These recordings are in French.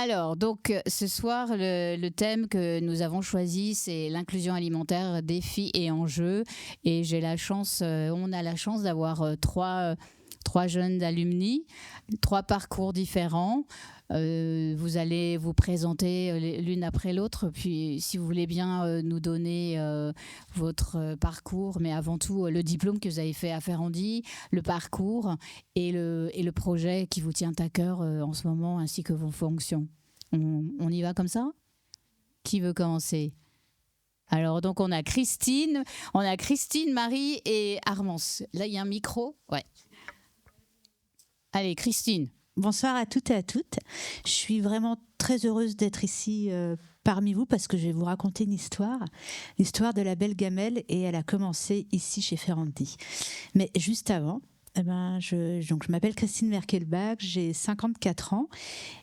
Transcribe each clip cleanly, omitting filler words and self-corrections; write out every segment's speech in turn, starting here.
Alors, donc, ce soir, le thème que nous avons choisi, c'est l'inclusion alimentaire, défis et enjeux. Et on a la chance d'avoir trois jeunes alumni, trois parcours différents. Vous allez vous présenter l'une après l'autre, puis si vous voulez bien nous donner votre parcours, mais avant tout le diplôme que vous avez fait à Ferrandi, le parcours et le projet qui vous tient à cœur en ce moment, ainsi que vos fonctions. On y va comme ça ? Qui veut commencer ? Alors, donc on a Christine, Marie et Armance. Là, il y a un micro ? Ouais. Allez, Christine. Bonsoir à toutes et à toutes. Je suis vraiment très heureuse d'être ici parmi vous parce que je vais vous raconter une histoire, l'histoire de la belle gamelle, et elle a commencé ici chez Ferrandi. Mais juste avant, je m'appelle Christine Merkelbach, j'ai 54 ans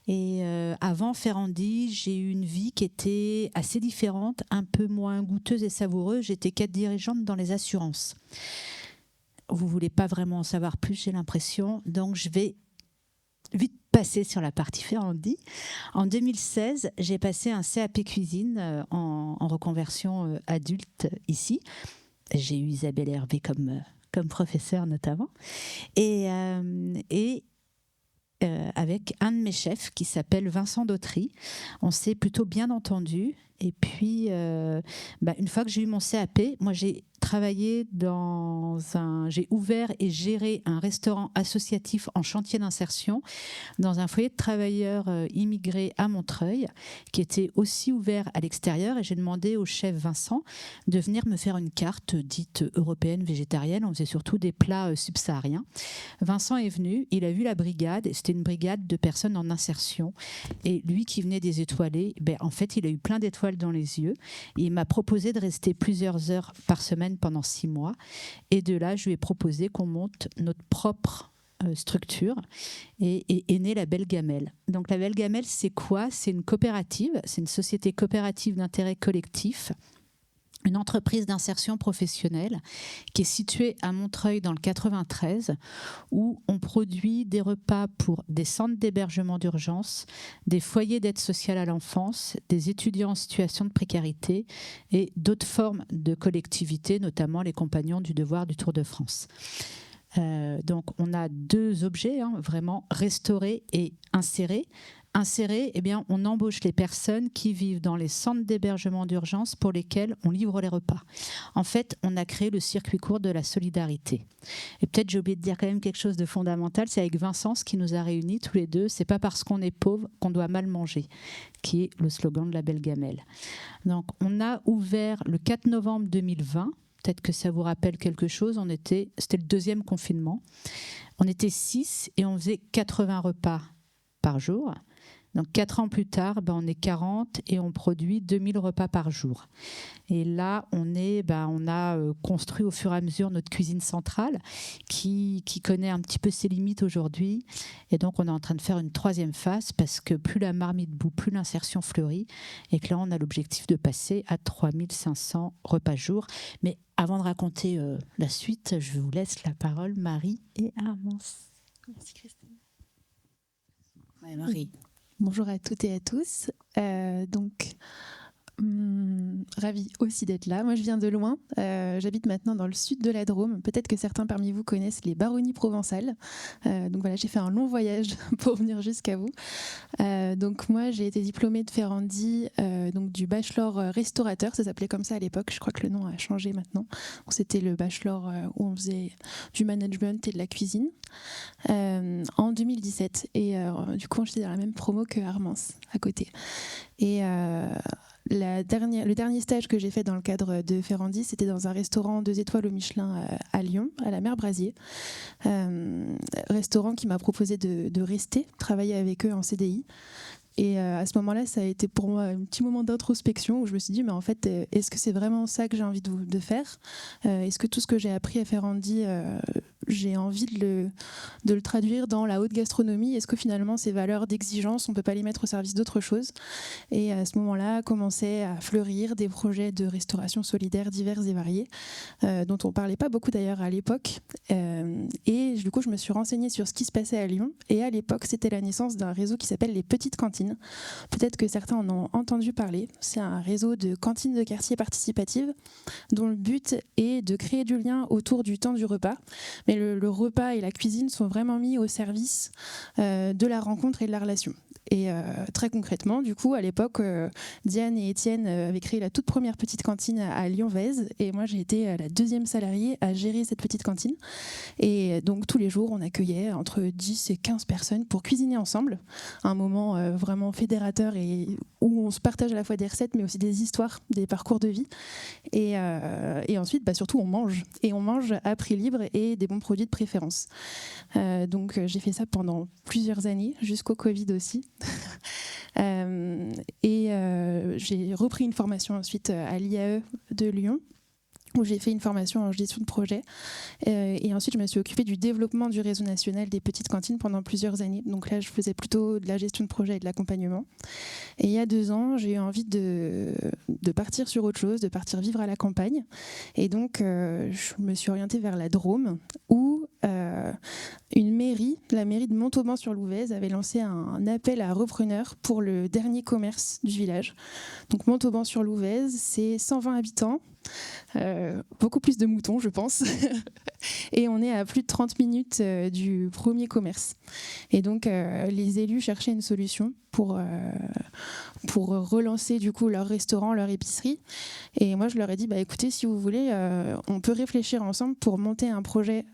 et avant Ferrandi, j'ai eu une vie qui était assez différente, un peu moins goûteuse et savoureuse. J'étais cadre dirigeante dans les assurances. Vous ne voulez pas vraiment en savoir plus, j'ai l'impression, donc je vais vite passer sur la partie Ferrandi. En 2016, j'ai passé un CAP cuisine en reconversion adulte ici. J'ai eu Isabelle Hervé comme professeur notamment. Et avec un de mes chefs qui s'appelle Vincent Dautry. On s'est plutôt bien entendu. Et puis, une fois que j'ai eu mon CAP, moi j'ai j'ai ouvert et géré un restaurant associatif en chantier d'insertion dans un foyer de travailleurs immigrés à Montreuil, qui était aussi ouvert à l'extérieur. Et j'ai demandé au chef Vincent de venir me faire une carte dite européenne végétarienne. On faisait surtout des plats subsahariens. Vincent est venu, il a vu la brigade, et c'était une brigade de personnes en insertion. Et lui qui venait des étoilés, en fait, il a eu plein d'étoiles dans les yeux. Et il m'a proposé de rester plusieurs heures par semaine pendant 6 mois. Et de là, je lui ai proposé qu'on monte notre propre structure et est née la Belle Gamelle. Donc la Belle Gamelle, c'est quoi ? C'est une coopérative, c'est une société coopérative d'intérêt collectif, une entreprise d'insertion professionnelle qui est située à Montreuil dans le 93, où on produit des repas pour des centres d'hébergement d'urgence, des foyers d'aide sociale à l'enfance, des étudiants en situation de précarité et d'autres formes de collectivité, notamment les compagnons du devoir du Tour de France. Donc on a 2 objets, vraiment restaurer et insérer. Insérer, on embauche les personnes qui vivent dans les centres d'hébergement d'urgence pour lesquels on livre les repas. En fait, on a créé le circuit court de la solidarité. Et peut-être j'ai oublié de dire quand même quelque chose de fondamental, c'est avec Vincent, ce qui nous a réunis tous les deux, c'est pas parce qu'on est pauvre qu'on doit mal manger, qui est le slogan de la Belle Gamelle. Donc on a ouvert le 4 novembre 2020. Peut-être que ça vous rappelle quelque chose. C'était le 2e confinement. On était 6 et on faisait 80 repas par jour. Donc 4 ans plus tard, on est 40 et on produit 2000 repas par jour. Et là, on a construit au fur et à mesure notre cuisine centrale qui connaît un petit peu ses limites aujourd'hui. Et donc, on est en train de faire une 3e phase parce que plus la marmite bout, plus l'insertion fleurit. Et que là, on a l'objectif de passer à 3500 repas jour. Mais avant de raconter la suite, je vous laisse la parole, Marie et Armance. Merci Christine. Ouais, Marie. Bonjour à toutes et à tous. Ravie aussi d'être là. Moi, je viens de loin. J'habite maintenant dans le sud de la Drôme. Peut-être que certains parmi vous connaissent les baronnies provençales. Donc voilà, j'ai fait un long voyage pour venir jusqu'à vous. Donc moi, j'ai été diplômée de Ferrandi, donc du bachelor restaurateur. Ça s'appelait comme ça à l'époque. Je crois que le nom a changé maintenant. Donc, c'était le bachelor où on faisait du management et de la cuisine en 2017. Et du coup, j'étais dans la même promo que Armance à côté. Et le dernier stage que j'ai fait dans le cadre de Ferrandi, c'était dans un restaurant 2 étoiles au Michelin à Lyon, à la Mer Brasier. Restaurant qui m'a proposé de rester, travailler avec eux en CDI. Et à ce moment-là, ça a été pour moi un petit moment d'introspection où je me suis dit, mais en fait, est-ce que c'est vraiment ça que j'ai envie de faire ? Est-ce que tout ce que j'ai appris à Ferrandi j'ai envie de le traduire dans la haute gastronomie. Est-ce que finalement ces valeurs d'exigence, on ne peut pas les mettre au service d'autre chose? Et à ce moment-là, commençaient à fleurir des projets de restauration solidaire divers et variés, dont on ne parlait pas beaucoup d'ailleurs à l'époque. Et du coup, je me suis renseignée sur ce qui se passait à Lyon. Et à l'époque, c'était la naissance d'un réseau qui s'appelle les Petites Cantines. Peut-être que certains en ont entendu parler. C'est un réseau de cantines de quartier participatives dont le but est de créer du lien autour du temps du repas. Mais le repas et la cuisine sont vraiment mis au service de la rencontre et de la relation. Et très concrètement, du coup, à l'époque, Diane et Étienne avaient créé la toute première petite cantine à Lyon-Vèze. Et moi, j'ai été la deuxième salariée à gérer cette petite cantine. Et donc, tous les jours, on accueillait entre 10 et 15 personnes pour cuisiner ensemble. Un moment vraiment fédérateur et où on se partage à la fois des recettes, mais aussi des histoires, des parcours de vie. Et ensuite, surtout, on mange. Et on mange à prix libre et des bons produits de préférence. Donc, j'ai fait ça pendant plusieurs années, jusqu'au Covid aussi. J'ai repris une formation ensuite à l'IAE de Lyon, où j'ai fait une formation en gestion de projet. Et ensuite, je me suis occupée du développement du réseau national des petites cantines pendant plusieurs années. Donc là, je faisais plutôt de la gestion de projet et de l'accompagnement. Et il y a 2 ans, j'ai eu envie de partir sur autre chose, de partir vivre à la campagne. Et donc, je me suis orientée vers la Drôme, où une mairie, la mairie de Montauban-sur-Louvèze, avait lancé un appel à repreneurs pour le dernier commerce du village. Donc Montauban-sur-Louvèze, c'est 120 habitants, beaucoup plus de moutons, je pense. Et on est à plus de 30 minutes du premier commerce. Et donc, les élus cherchaient une solution pour relancer du coup leur restaurant, leur épicerie. Et moi, je leur ai dit, écoutez, si vous voulez, on peut réfléchir ensemble pour monter un projet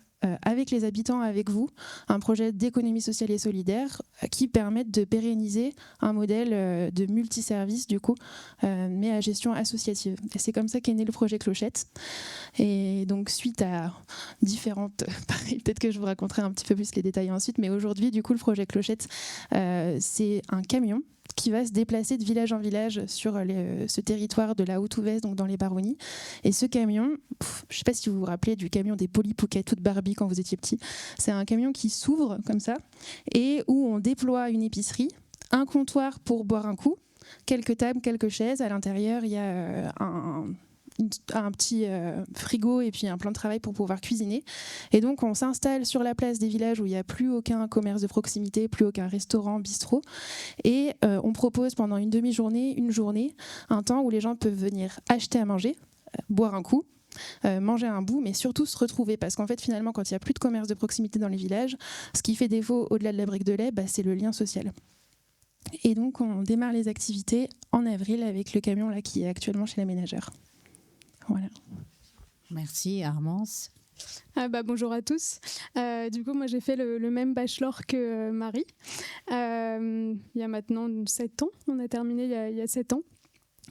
avec les habitants, avec vous, un projet d'économie sociale et solidaire qui permette de pérenniser un modèle de multiservice, du coup, mais à gestion associative. Et c'est comme ça qu'est né le projet Clochette. Et donc, suite à différentes... peut-être que je vous raconterai un petit peu plus les détails ensuite, mais aujourd'hui, du coup, le projet Clochette, c'est un camion qui va se déplacer de village en village sur ce territoire de la Haute-Ouvèze, donc dans les Baronnies. Et ce camion, je ne sais pas si vous vous rappelez du camion des Polly Pocket toute Barbie quand vous étiez petit, c'est un camion qui s'ouvre comme ça et où on déploie une épicerie, un comptoir pour boire un coup, quelques tables, quelques chaises. À l'intérieur, il y a un petit frigo et puis un plan de travail pour pouvoir cuisiner. Et donc, on s'installe sur la place des villages où il n'y a plus aucun commerce de proximité, plus aucun restaurant, bistrot. Et on propose pendant une demi-journée, une journée, un temps où les gens peuvent venir acheter à manger, boire un coup, manger un bout, mais surtout se retrouver. Parce qu'en fait, finalement, quand il n'y a plus de commerce de proximité dans les villages, ce qui fait défaut au-delà de la brique de lait, c'est le lien social. Et donc, on démarre les activités en avril avec le camion là, qui est actuellement chez la ménagère. Voilà. Merci Armance. Bonjour à tous. Du coup, moi j'ai fait le même bachelor que Marie. Il y a maintenant 7 ans. On a terminé il y a 7 ans.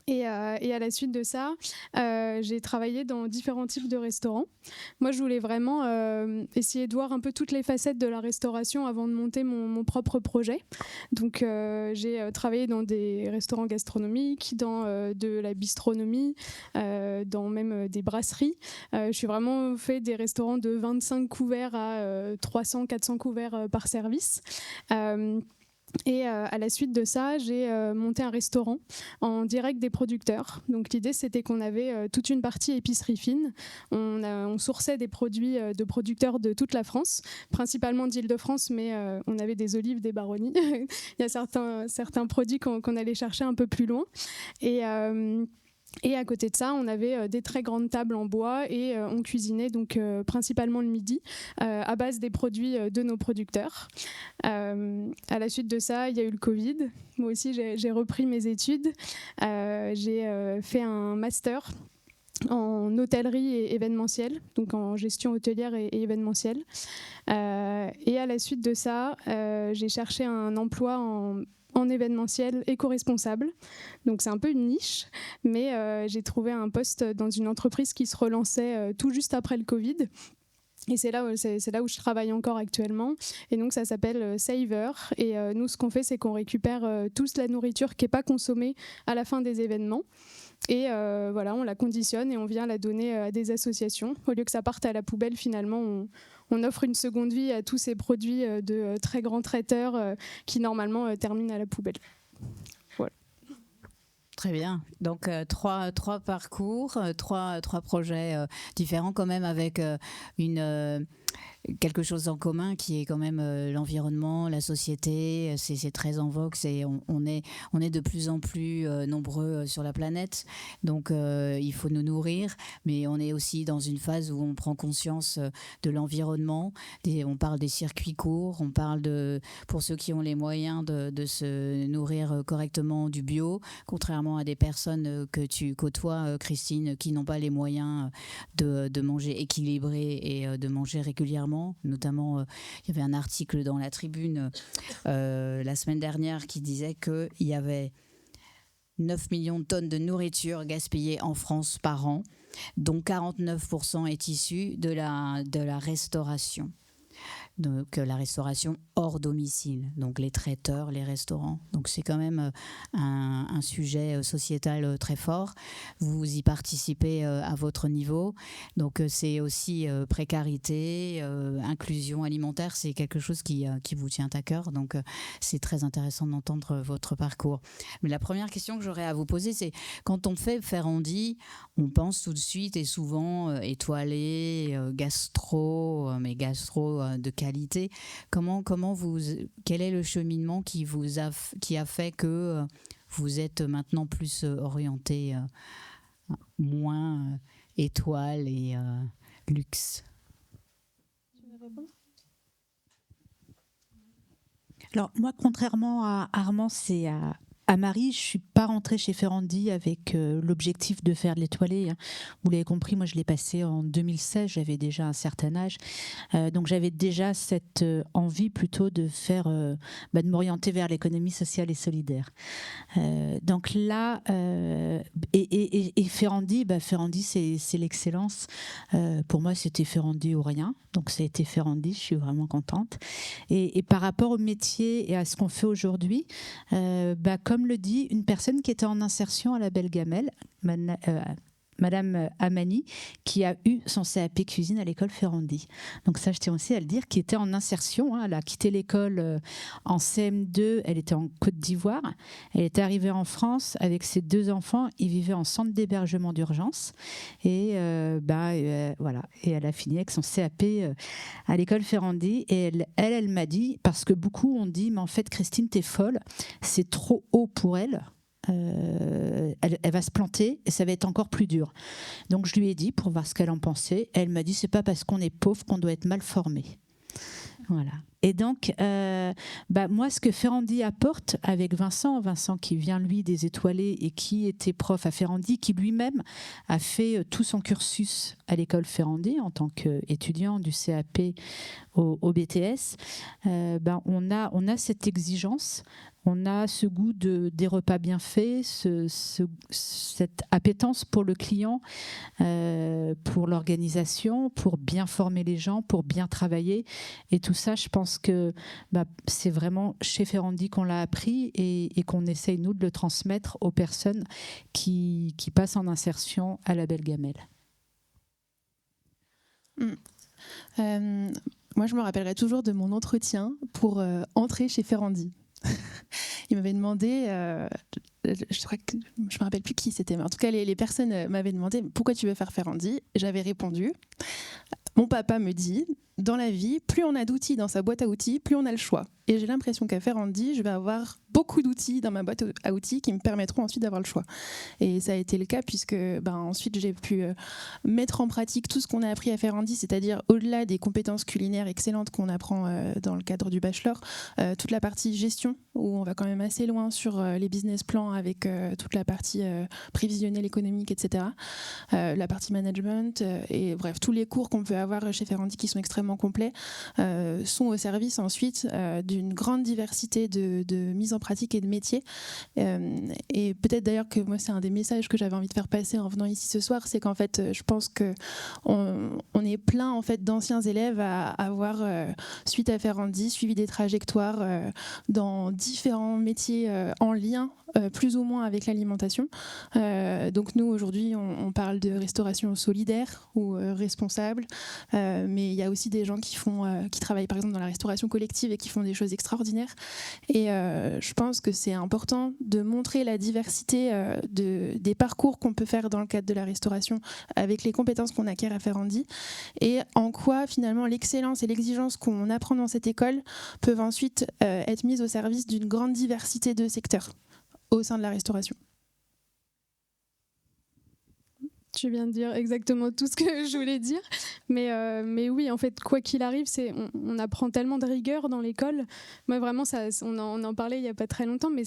Et à la suite de ça, j'ai travaillé dans différents types de restaurants. Moi, je voulais vraiment essayer de voir un peu toutes les facettes de la restauration avant de monter mon propre projet. Donc, j'ai travaillé dans des restaurants gastronomiques, dans de la bistronomie, dans même des brasseries. Je suis vraiment fait des restaurants de 25 couverts à 300-400 couverts par service. Et à la suite de ça, j'ai monté un restaurant en direct des producteurs. Donc l'idée, c'était qu'on avait toute une partie épicerie fine. On sourçait des produits de producteurs de toute la France, principalement d'Île-de-France, mais on avait des olives, des baronnies. Il y a certains produits qu'on allait chercher un peu plus loin. Et à côté de ça, on avait des très grandes tables en bois et on cuisinait donc principalement le midi à base des produits de nos producteurs. À la suite de ça, il y a eu le Covid. Moi aussi, j'ai repris mes études. J'ai fait un master en hôtellerie et événementiel, donc en gestion hôtelière et événementielle. Et à la suite de ça, j'ai cherché un emploi en événementiel éco-responsable. Donc c'est un peu une niche, mais j'ai trouvé un poste dans une entreprise qui se relançait tout juste après le Covid. Et c'est là où je travaille encore actuellement. Et donc ça s'appelle Saver. Et nous, ce qu'on fait, c'est qu'on récupère toute la nourriture qui n'est pas consommée à la fin des événements. Et voilà, on la conditionne et on vient la donner à des associations. Au lieu que ça parte à la poubelle, finalement, on offre une seconde vie à tous ces produits de très grands traiteurs qui normalement terminent à la poubelle. Voilà. Très bien. Donc trois parcours, trois projets différents quand même avec quelque chose en commun qui est quand même l'environnement, la société. C'est très en vogue. On est de plus en plus nombreux sur la planète. Donc il faut nous nourrir. Mais on est aussi dans une phase où on prend conscience de l'environnement. On parle des circuits courts. On parle pour ceux qui ont les moyens de se nourrir correctement du bio, contrairement à des personnes que tu côtoies, Christine, qui n'ont pas les moyens de manger équilibré et de manger régulièrement. Notamment, il y avait un article dans la Tribune la semaine dernière qui disait qu'il y avait 9 millions de tonnes de nourriture gaspillées en France par an, dont 49% est issu de la restauration. Donc la restauration hors domicile, donc les traiteurs, les restaurants. Donc c'est quand même un sujet sociétal très fort. Vous y participez à votre niveau. Donc c'est aussi précarité, inclusion alimentaire, c'est quelque chose qui vous tient à cœur. Donc c'est très intéressant d'entendre votre parcours. Mais la première question que j'aurais à vous poser, c'est quand on fait Ferrandi, on pense tout de suite et souvent étoilé, gastro, mais gastro de qualité. Quel est le cheminement qui a fait que vous êtes maintenant plus orienté moins étoile et luxe? Alors moi, contrairement à Armand, c'est à Marie, je ne suis pas rentrée chez Ferrandi avec l'objectif de faire de l'étoilé. Vous l'avez compris, moi je l'ai passé en 2016, j'avais déjà un certain âge. Donc j'avais déjà cette envie plutôt de de m'orienter vers l'économie sociale et solidaire. Donc là, et Ferrandi, Ferrandi c'est l'excellence. Pour moi c'était Ferrandi ou rien. Donc ça a été Ferrandi, je suis vraiment contente. Et par rapport au métier et à ce qu'on fait aujourd'hui, comme le dit une personne qui était en insertion à la Belle Gamelle, Madame Amani, qui a eu son CAP cuisine à l'école Ferrandi. Donc ça, je tiens aussi à le dire, qui était en insertion. Elle a quitté l'école en CM2, elle était en Côte d'Ivoire. Elle était arrivée en France avec ses 2 enfants. Ils vivaient en centre d'hébergement d'urgence. Et voilà. Et elle a fini avec son CAP à l'école Ferrandi. Et elle m'a dit, parce que beaucoup ont dit, mais en fait, Christine, t'es folle, c'est trop haut pour elle. Elle va se planter et ça va être encore plus dur. Donc je lui ai dit pour voir ce qu'elle en pensait. Elle m'a dit c'est pas parce qu'on est pauvre qu'on doit être mal formé. Voilà. Et donc, moi, ce que Ferrandi apporte avec Vincent qui vient lui des étoilés et qui était prof à Ferrandi, qui lui-même a fait tout son cursus à l'école Ferrandi en tant qu'étudiant du CAP au BTS, on a cette exigence. On a ce goût des repas bien faits, cette appétence pour le client, pour l'organisation, pour bien former les gens, pour bien travailler. Et tout ça, je pense que c'est vraiment chez Ferrandi qu'on l'a appris et qu'on essaye, nous, de le transmettre aux personnes qui passent en insertion à la Belle Gamelle. Moi, je me rappellerai toujours de mon entretien pour entrer chez Ferrandi. Il m'avait demandé, je crois que je me rappelle plus qui c'était, mais en tout cas les personnes m'avaient demandé pourquoi tu veux faire Ferrandi. J'avais répondu, mon papa me dit, dans la vie, plus on a d'outils dans sa boîte à outils, plus on a le choix. Et j'ai l'impression qu'à Ferrandi, je vais avoir beaucoup d'outils dans ma boîte à outils qui me permettront ensuite d'avoir le choix. Et ça a été le cas puisque ensuite j'ai pu mettre en pratique tout ce qu'on a appris à Ferrandi, c'est-à-dire au-delà des compétences culinaires excellentes qu'on apprend dans le cadre du bachelor, toute la partie gestion où on va quand même assez loin sur les business plans avec toute la partie prévisionnelle économique, etc. La partie management et bref, tous les cours qu'on peut avoir chez Ferrandi qui sont extrêmement complets sont au service ensuite d'une grande diversité de mise en en pratique et de métier. Et peut-être d'ailleurs que moi, c'est un des messages que j'avais envie de faire passer en venant ici ce soir, c'est qu'en fait, je pense qu'on est plein en fait, d'anciens élèves à avoir, suite à Ferrandi, suivi des trajectoires dans différents métiers en lien plus ou moins avec l'alimentation. Donc nous, aujourd'hui, on parle de restauration solidaire ou responsable, mais il y a aussi des gens qui travaillent par exemple dans la restauration collective et qui font des choses extraordinaires. Et je pense que c'est important de montrer la diversité des parcours qu'on peut faire dans le cadre de la restauration avec les compétences qu'on acquiert à Ferrandi et en quoi finalement l'excellence et l'exigence qu'on apprend dans cette école peuvent ensuite être mises au service d'une grande diversité de secteurs au sein de la restauration. Tu viens de dire exactement tout ce que je voulais dire. Mais oui, en fait, quoi qu'il arrive, on apprend tellement de rigueur dans l'école. Moi, vraiment, on en parlait il n'y a pas très longtemps, mais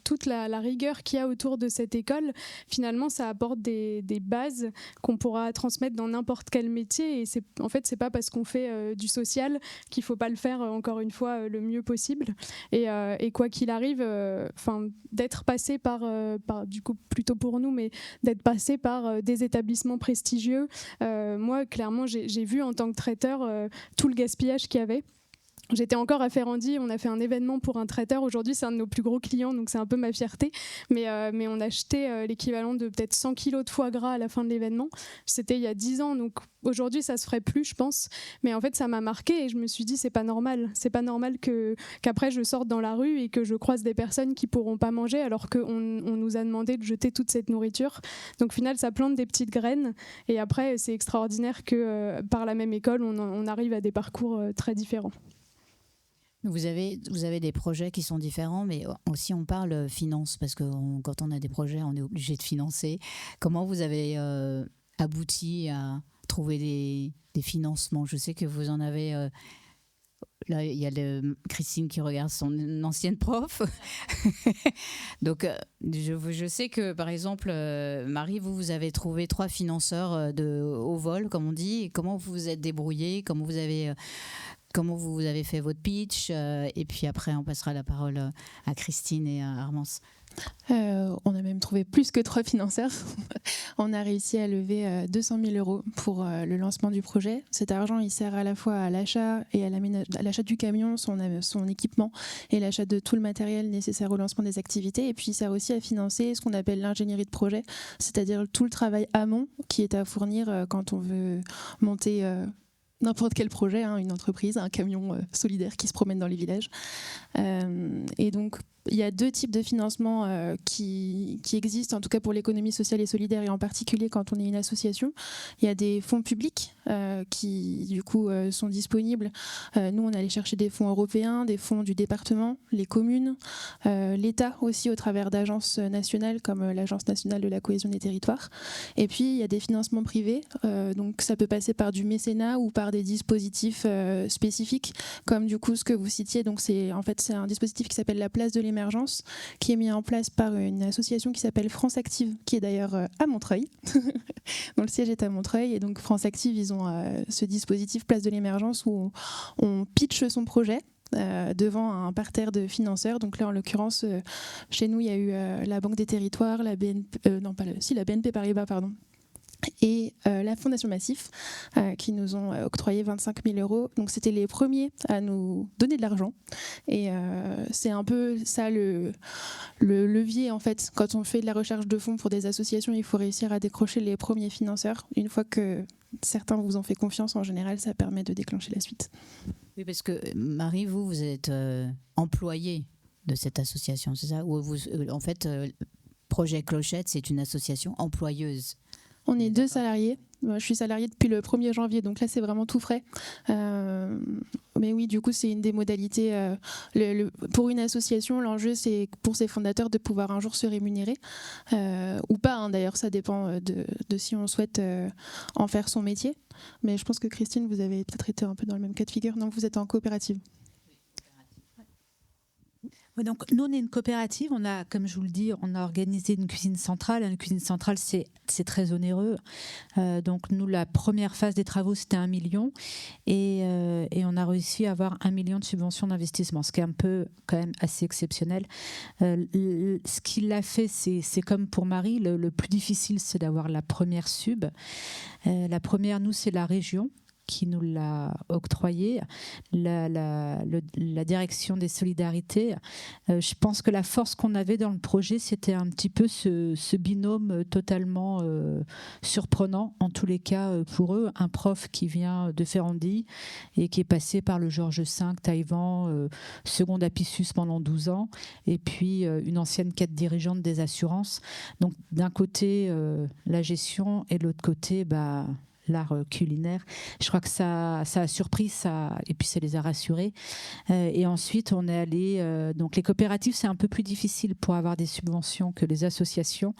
toute la rigueur qu'il y a autour de cette école, finalement, ça apporte des bases qu'on pourra transmettre dans n'importe quel métier. Et en fait, c'est pas parce qu'on fait du social qu'il ne faut pas le faire, encore une fois, le mieux possible. Et quoi qu'il arrive, d'être passé par, du coup, plutôt pour nous, mais d'être passé par des établissements prestigieux. Moi, clairement, j'ai vu en tant que traiteur tout le gaspillage qu'il y avait. J'étais encore à Ferrandi, on a fait un événement pour un traiteur. Aujourd'hui, c'est un de nos plus gros clients, donc c'est un peu ma fierté. Mais on a acheté l'équivalent de peut-être 100 kilos de foie gras à la fin de l'événement. C'était il y a 10 ans, donc aujourd'hui, ça se ferait plus, je pense. Mais en fait, ça m'a marqué et je me suis dit, c'est pas normal. C'est pas normal qu'après, je sorte dans la rue et que je croise des personnes qui pourront pas manger alors qu'on nous a demandé de jeter toute cette nourriture. Donc au final, ça plante des petites graines. Et après, c'est extraordinaire que par la même école, on arrive à des parcours très différents. Vous avez des projets qui sont différents, mais aussi on parle finance, parce que quand on a des projets, on est obligé de financer. Comment vous avez abouti à trouver des financements? Je sais que vous en avez... là, il y a Christine qui regarde son ancienne prof. Donc, je sais que, par exemple, Marie, vous avez trouvé 3 financeurs au vol, comme on dit. Comment vous vous êtes débrouillée? Comment vous avez fait votre pitch, et puis après on passera la parole à Christine et à Armance. On a même trouvé plus que 3 financeurs. On a réussi à lever 200 000 € pour le lancement du projet. Cet argent, il sert à la fois à l'achat et à l'achat du camion, son équipement et l'achat de tout le matériel nécessaire au lancement des activités. Et puis il sert aussi à financer ce qu'on appelle l'ingénierie de projet, c'est-à-dire tout le travail amont qui est à fournir quand on veut monter n'importe quel projet, une entreprise, un camion solidaire qui se promène dans les villages. Et donc, il y a 2 types de financement qui existent, en tout cas pour l'économie sociale et solidaire, et en particulier quand on est une association. Il y a des fonds publics qui, du coup, sont disponibles. Nous, on allait chercher des fonds européens, des fonds du département, les communes, l'État aussi, au travers d'agences nationales comme l'Agence nationale de la cohésion des territoires. Et puis, il y a des financements privés. Donc, ça peut passer par du mécénat ou par des dispositifs spécifiques, comme du coup ce que vous citiez. Donc, c'est un dispositif qui s'appelle la place de l'émergence, qui est mis en place par une association qui s'appelle France Active, qui est d'ailleurs à Montreuil, dont le siège est à Montreuil. Et donc France Active, ils ont ce dispositif place de l'émergence où on pitch son projet devant un parterre de financeurs. Donc là, en l'occurrence, chez nous, il y a eu la Banque des Territoires, la BNP Paribas, pardon, et la Fondation Massif qui nous ont octroyé 25 000 €. Donc c'était les premiers à nous donner de l'argent et c'est un peu ça le levier en fait. Quand on fait de la recherche de fonds pour des associations, il faut réussir à décrocher les premiers financeurs. Une fois que certains vous ont fait confiance, en général, ça permet de déclencher la suite. Oui, parce que Marie, vous êtes employée de cette association, c'est ça? Ou en fait, Projet Clochette, c'est une association employeuse. On est 2 salariés. Je suis salariée depuis le 1er janvier, donc là c'est vraiment tout frais. Mais oui, du coup c'est une des modalités. Pour une association, l'enjeu c'est pour ses fondateurs de pouvoir un jour se rémunérer ou pas. D'ailleurs, ça dépend de si on souhaite en faire son métier. Mais je pense que Christine, vous avez peut-être été un peu dans le même cas de figure. Non, vous êtes en coopérative. Ouais, donc nous, on est une coopérative. On a, comme je vous le dis, on a organisé une cuisine centrale. Une cuisine centrale, c'est très onéreux. Donc nous, la première phase des travaux, c'était 1 million. Et on a réussi à avoir 1 million de subventions d'investissement, ce qui est un peu quand même assez exceptionnel. Ce qui l'a fait, c'est comme pour Marie, le plus difficile, c'est d'avoir la première sub. La première, nous, c'est la région qui nous l'a octroyé, la direction des solidarités. Je pense que la force qu'on avait dans le projet, c'était un petit peu ce binôme totalement surprenant, en tous les cas pour eux. Un prof qui vient de Ferrandi et qui est passé par le Georges V, Taïwan, seconde Apicius pendant 12 ans, et puis une ancienne cadre dirigeante des assurances. Donc d'un côté, la gestion, et de l'autre côté, l'art culinaire. Je crois que ça a surpris, et puis ça les a rassurés. Et ensuite, on est allé... donc les coopératives, c'est un peu plus difficile pour avoir des subventions que les associations,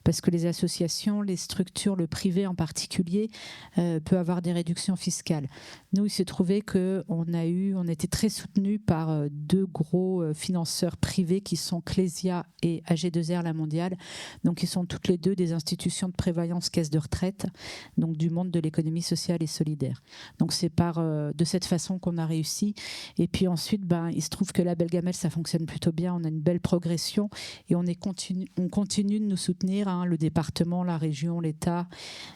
parce que les associations, les structures, le privé en particulier, peut avoir des réductions fiscales. Nous, il s'est trouvé qu'on était très soutenus par 2 gros financeurs privés qui sont Clésia et AG2R La Mondiale. Donc, ils sont toutes les 2 des institutions de prévoyance caisse de retraite, donc du monde de l'économie sociale et solidaire. Donc c'est de cette façon qu'on a réussi. Et puis ensuite, il se trouve que la Belle Gamelle, ça fonctionne plutôt bien. On a une belle progression et on continue de nous soutenir, le département, la région, l'État.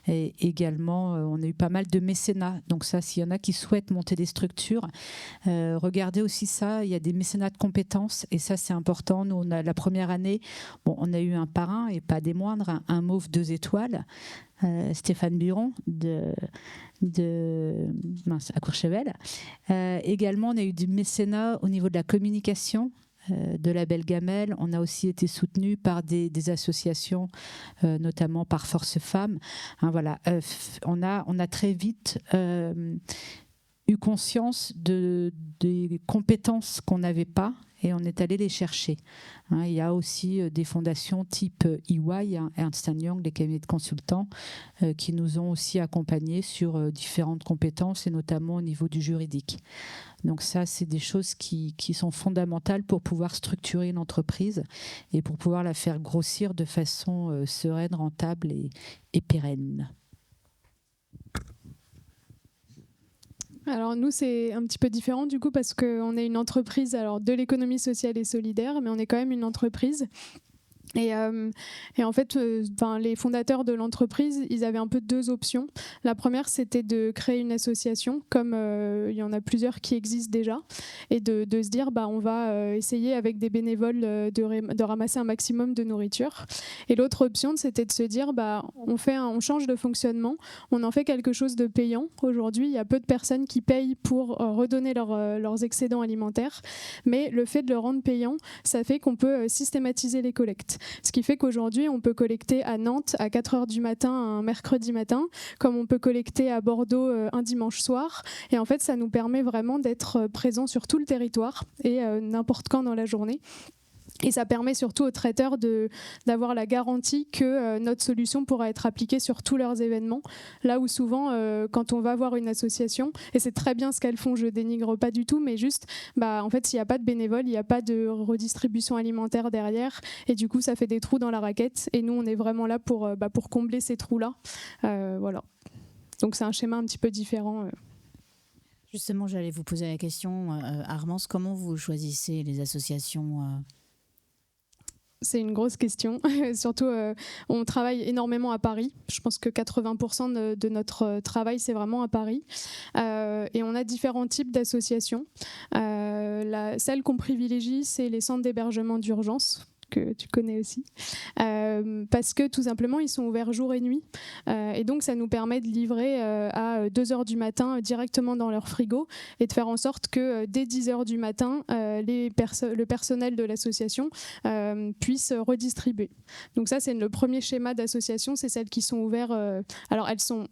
Et également, on a eu pas mal de mécénats. Donc ça, s'il y en a qui souhaitent monter des structures, regardez aussi ça. Il y a des mécénats de compétences et ça, c'est important. Nous, la première année, on a eu un parrain et pas des moindres, un mauve 2 étoiles. Stéphane Buron à Courchevel. Également, on a eu du mécénat au niveau de la communication de la Belle Gamelle. On a aussi été soutenu par des associations, notamment par Force Femmes. Voilà. On a très vite eu conscience des compétences qu'on n'avait pas, et on est allé les chercher. Il y a aussi des fondations type EY, Ernst & Young, les cabinets de consultants, qui nous ont aussi accompagnés sur différentes compétences, et notamment au niveau du juridique. Donc ça, c'est des choses qui sont fondamentales pour pouvoir structurer une entreprise et pour pouvoir la faire grossir de façon sereine, rentable et pérenne. Alors nous, c'est un petit peu différent du coup, parce qu'on est une entreprise de l'économie sociale et solidaire, mais on est quand même une entreprise. Et en fait, les fondateurs de l'entreprise, ils avaient un peu 2 options. La première, c'était de créer une association, comme il y en a plusieurs qui existent déjà, et de se dire, on va essayer avec des bénévoles de ramasser un maximum de nourriture. Et l'autre option, c'était de se dire, on change de fonctionnement, on en fait quelque chose de payant. Aujourd'hui, il y a peu de personnes qui payent pour redonner leurs excédents alimentaires, mais le fait de le rendre payant, ça fait qu'on peut systématiser les collectes. Ce qui fait qu'aujourd'hui, on peut collecter à Nantes à 4h du matin un mercredi matin, comme on peut collecter à Bordeaux un dimanche soir. Et en fait, ça nous permet vraiment d'être présents sur tout le territoire et n'importe quand dans la journée. Et ça permet surtout aux traiteurs d'avoir la garantie que notre solution pourra être appliquée sur tous leurs événements. Là où souvent, quand on va voir une association, et c'est très bien ce qu'elles font, je dénigre pas du tout, mais juste, en fait, s'il n'y a pas de bénévoles, il n'y a pas de redistribution alimentaire derrière, et du coup, ça fait des trous dans la raquette. Et nous, on est vraiment là pour combler ces trous-là. Voilà. Donc c'est un schéma un petit peu différent. Justement, j'allais vous poser la question, Armance, comment vous choisissez les associations C'est une grosse question. Surtout, on travaille énormément à Paris. Je pense que 80% de notre travail, c'est vraiment à Paris. Et on a différents types d'associations. Celle qu'on privilégie, c'est les centres d'hébergement d'urgence, que tu connais aussi, parce que tout simplement ils sont ouverts jour et nuit, et donc ça nous permet de livrer à 2h du matin directement dans leur frigo, et de faire en sorte que dès 10h du matin le personnel de l'association puisse redistribuer. Donc ça, c'est le premier schéma d'association, c'est celles qui sont ouvertes, alors elles sont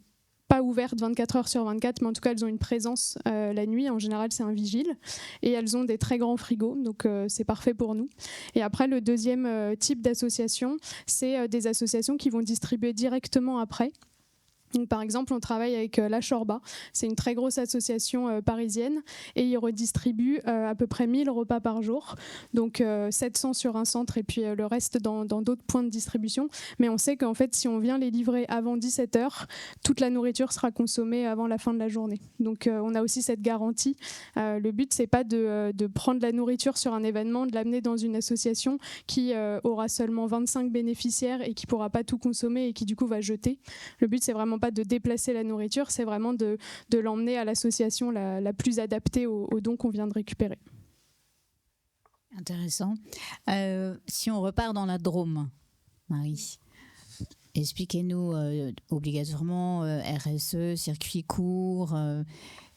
pas ouvertes 24 heures sur 24, mais en tout cas elles ont une présence la nuit. En général, c'est un vigile, et elles ont des très grands frigos, donc c'est parfait pour nous. Et après, le deuxième type d'association, c'est des associations qui vont distribuer directement après. Donc, par exemple, on travaille avec La Chorba. C'est une très grosse association parisienne et ils redistribuent à peu près 1000 repas par jour. Donc 700 sur un centre et puis le reste dans d'autres points de distribution. Mais on sait qu'en fait, si on vient les livrer avant 17h, toute la nourriture sera consommée avant la fin de la journée. Donc on a aussi cette garantie. Le but, c'est pas de prendre la nourriture sur un événement, de l'amener dans une association qui aura seulement 25 bénéficiaires et qui pourra pas tout consommer et qui du coup va jeter. Le but, c'est vraiment pas de déplacer la nourriture, c'est vraiment de l'emmener à l'association la plus adaptée aux dons qu'on vient de récupérer. Intéressant. Si on repart dans la Drôme, Marie, expliquez-nous obligatoirement RSE, circuit court,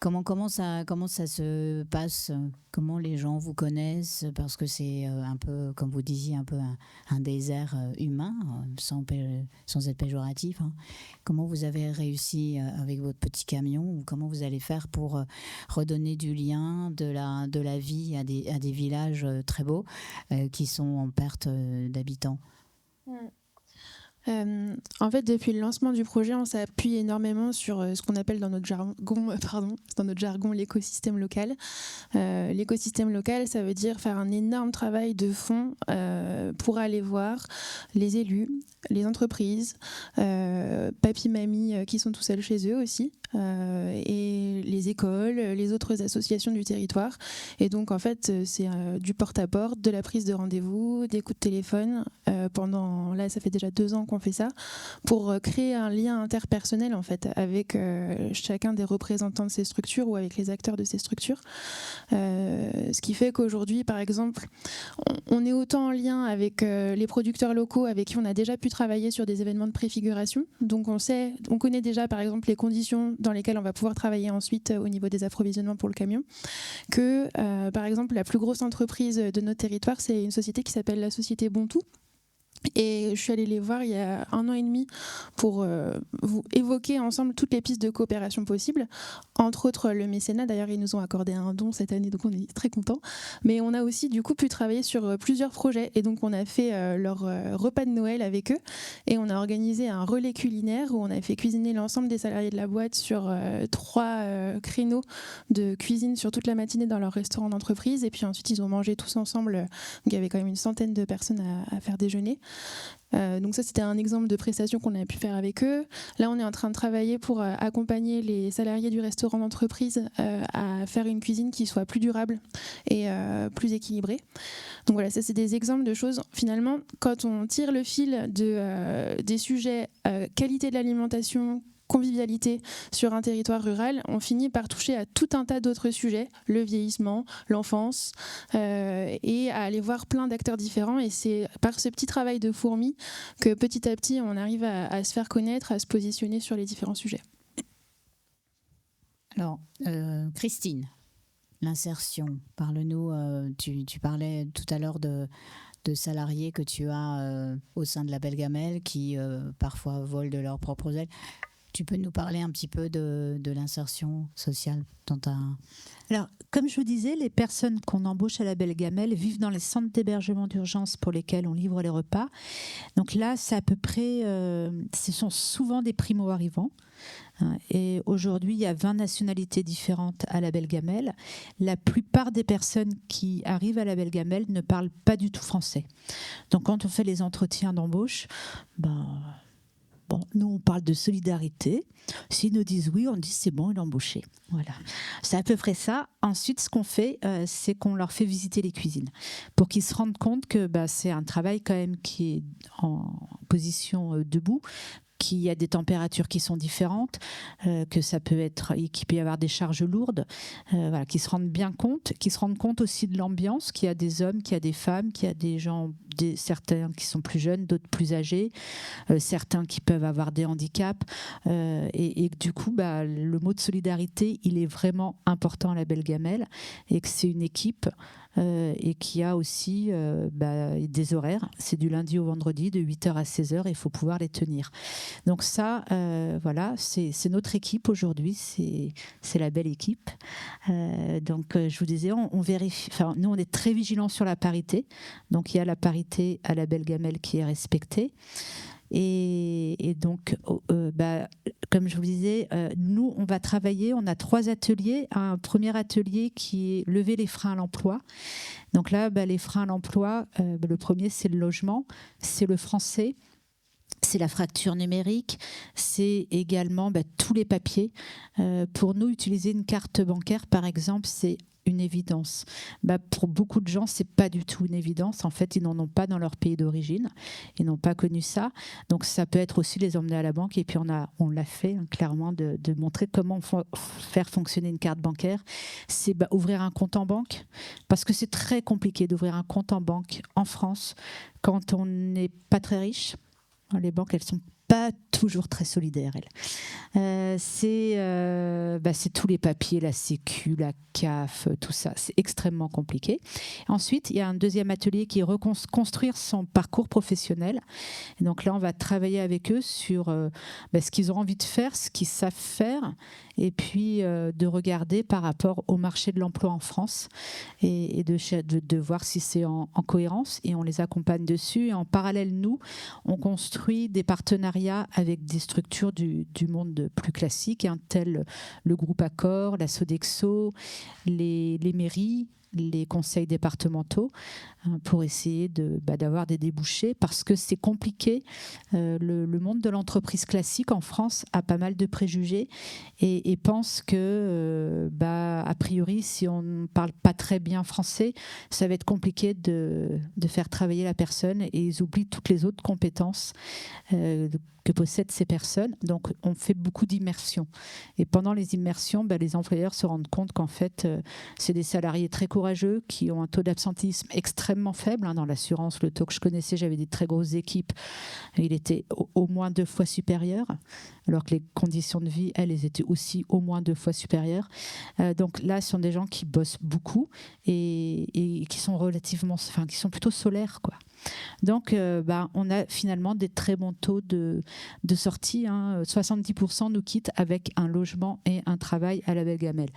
comment ça se passe, comment les gens vous connaissent, parce que c'est un peu, comme vous disiez, un peu un désert humain, sans être péjoratif. Hein. Comment vous avez réussi avec votre petit camion, ou comment vous allez faire pour redonner du lien, de la vie à des villages très beaux qui sont en perte d'habitants? En fait, depuis le lancement du projet, on s'appuie énormément sur ce qu'on appelle dans notre jargon l'écosystème local. L'écosystème local, ça veut dire faire un énorme travail de fond pour aller voir les élus, les entreprises, papy, mamie qui sont tout seuls chez eux aussi, et les écoles, les autres associations du territoire. Et donc, en fait, c'est du porte-à-porte, de la prise de rendez-vous, des coups de téléphone. Là, ça fait déjà 2 ans qu'on fait ça, pour créer un lien interpersonnel en fait, avec chacun des représentants de ces structures ou avec les acteurs de ces structures. Ce qui fait qu'aujourd'hui, par exemple, on est autant en lien avec les producteurs locaux avec qui on a déjà pu travailler sur des événements de préfiguration. Donc on connaît déjà par exemple les conditions dans lesquelles on va pouvoir travailler ensuite au niveau des approvisionnements pour le camion. Que par exemple, la plus grosse entreprise de notre territoire, c'est une société qui s'appelle la société Bontout. Et je suis allée les voir il y a 1 an et demi pour vous évoquer ensemble toutes les pistes de coopération possibles, entre autres le mécénat. D'ailleurs, ils nous ont accordé un don cette année, donc on est très contents. Mais on a aussi du coup pu travailler sur plusieurs projets. Et donc on a fait leur repas de Noël avec eux et on a organisé un relais culinaire où on a fait cuisiner l'ensemble des salariés de la boîte sur 3 créneaux de cuisine sur toute la matinée dans leur restaurant d'entreprise. Et puis ensuite, ils ont mangé tous ensemble. Donc il y avait quand même une centaine de personnes à faire déjeuner. Donc ça, c'était un exemple de prestation qu'on a pu faire avec eux. Là, on est en train de travailler pour accompagner les salariés du restaurant d'entreprise à faire une cuisine qui soit plus durable et plus équilibrée. Donc voilà, ça, c'est des exemples de choses. Finalement, quand on tire le fil des sujets qualité de l'alimentation, convivialité sur un territoire rural, on finit par toucher à tout un tas d'autres sujets, le vieillissement, l'enfance, et à aller voir plein d'acteurs différents. Et c'est par ce petit travail de fourmi que petit à petit, on arrive à se faire connaître, à se positionner sur les différents sujets. Alors, Christine, l'insertion, parle-nous, tu parlais tout à l'heure de salariés que tu as au sein de la Belle Gamelle qui parfois volent de leurs propres ailes. Tu peux nous parler un petit peu de l'insertion sociale dans ta... Alors, comme je vous disais, les personnes qu'on embauche à la Belle Gamelle vivent dans les centres d'hébergement d'urgence pour lesquels on livre les repas. Donc là, c'est à peu près... ce sont souvent des primo-arrivants. Et aujourd'hui, il y a 20 nationalités différentes à la Belle Gamelle. La plupart des personnes qui arrivent à la Belle Gamelle ne parlent pas du tout français. Donc quand on fait les entretiens d'embauche, bon, nous, on parle de solidarité. S'ils nous disent oui, on dit c'est bon, il est embauché. Voilà. C'est à peu près ça. Ensuite, ce qu'on fait, c'est qu'on leur fait visiter les cuisines pour qu'ils se rendent compte que c'est un travail quand même qui est en position debout, qu'il y a des températures qui sont différentes, que ça peut être, qu'il peut y avoir des charges lourdes, voilà, qu'ils se rendent bien compte, qu'ils se rendent compte aussi de l'ambiance, qu'il y a des hommes, qu'il y a des femmes, qu'il y a des gens, certains qui sont plus jeunes, d'autres plus âgés, certains qui peuvent avoir des handicaps, et du coup, le mot de solidarité, il est vraiment important à la Belle Gamelle, et que c'est une équipe. Et qui a aussi des horaires. C'est du lundi au vendredi, de 8h à 16h, et il faut pouvoir les tenir. Donc ça, voilà, c'est notre équipe aujourd'hui, c'est la belle équipe. Donc je vous disais, on vérifie, nous on est très vigilants sur la parité. Donc il y a la parité à la Belle Gamelle qui est respectée. Et donc, comme je vous le disais, nous, on va travailler, on a 3 ateliers. Un premier atelier qui est lever les freins à l'emploi. Donc là, les freins à l'emploi, le premier, c'est le logement, c'est le français, c'est la fracture numérique, c'est également tous les papiers. Pour nous, utiliser une carte bancaire, par exemple, c'est une évidence. Pour beaucoup de gens, c'est pas du tout une évidence. En fait, ils n'en ont pas dans leur pays d'origine. Ils n'ont pas connu ça. Donc, ça peut être aussi les emmener à la banque. Et puis, on l'a fait clairement de montrer comment faire fonctionner une carte bancaire. C'est ouvrir un compte en banque. Parce que c'est très compliqué d'ouvrir un compte en banque en France quand on n'est pas très riche. Les banques, elles sont pas toujours très solidaires, elles. C'est tous les papiers, la Sécu, la CAF, tout ça. C'est extrêmement compliqué. Ensuite, il y a un deuxième atelier qui est reconstruire son parcours professionnel. Et donc là, on va travailler avec eux sur ce qu'ils ont envie de faire, ce qu'ils savent faire, et puis de regarder par rapport au marché de l'emploi en France et de voir si c'est en cohérence. Et on les accompagne dessus. Et en parallèle, nous, on construit des partenariats avec des structures du monde plus classique, tels le groupe Accor, la Sodexo, les mairies, les conseils départementaux, pour essayer d'avoir des débouchés, parce que c'est compliqué. Le monde de l'entreprise classique en France a pas mal de préjugés et pense que, a priori, si on ne parle pas très bien français, ça va être compliqué de faire travailler la personne, et ils oublient toutes les autres compétences que possèdent ces personnes. Donc, on fait beaucoup d'immersions. Et pendant les immersions, les employeurs se rendent compte qu'en fait, c'est des salariés très courageux qui ont un taux d'absentéisme extrêmement faible. Dans l'assurance, le taux que je connaissais, j'avais des très grosses équipes, il était au moins 2 fois supérieur, alors que les conditions de vie, elles étaient aussi au moins 2 fois supérieures. Donc là, ce sont des gens qui bossent beaucoup et qui sont qui sont plutôt solaires, quoi. Donc, on a finalement des très bons taux de sortie. 70% nous quittent avec un logement et un travail à la belle gamelle.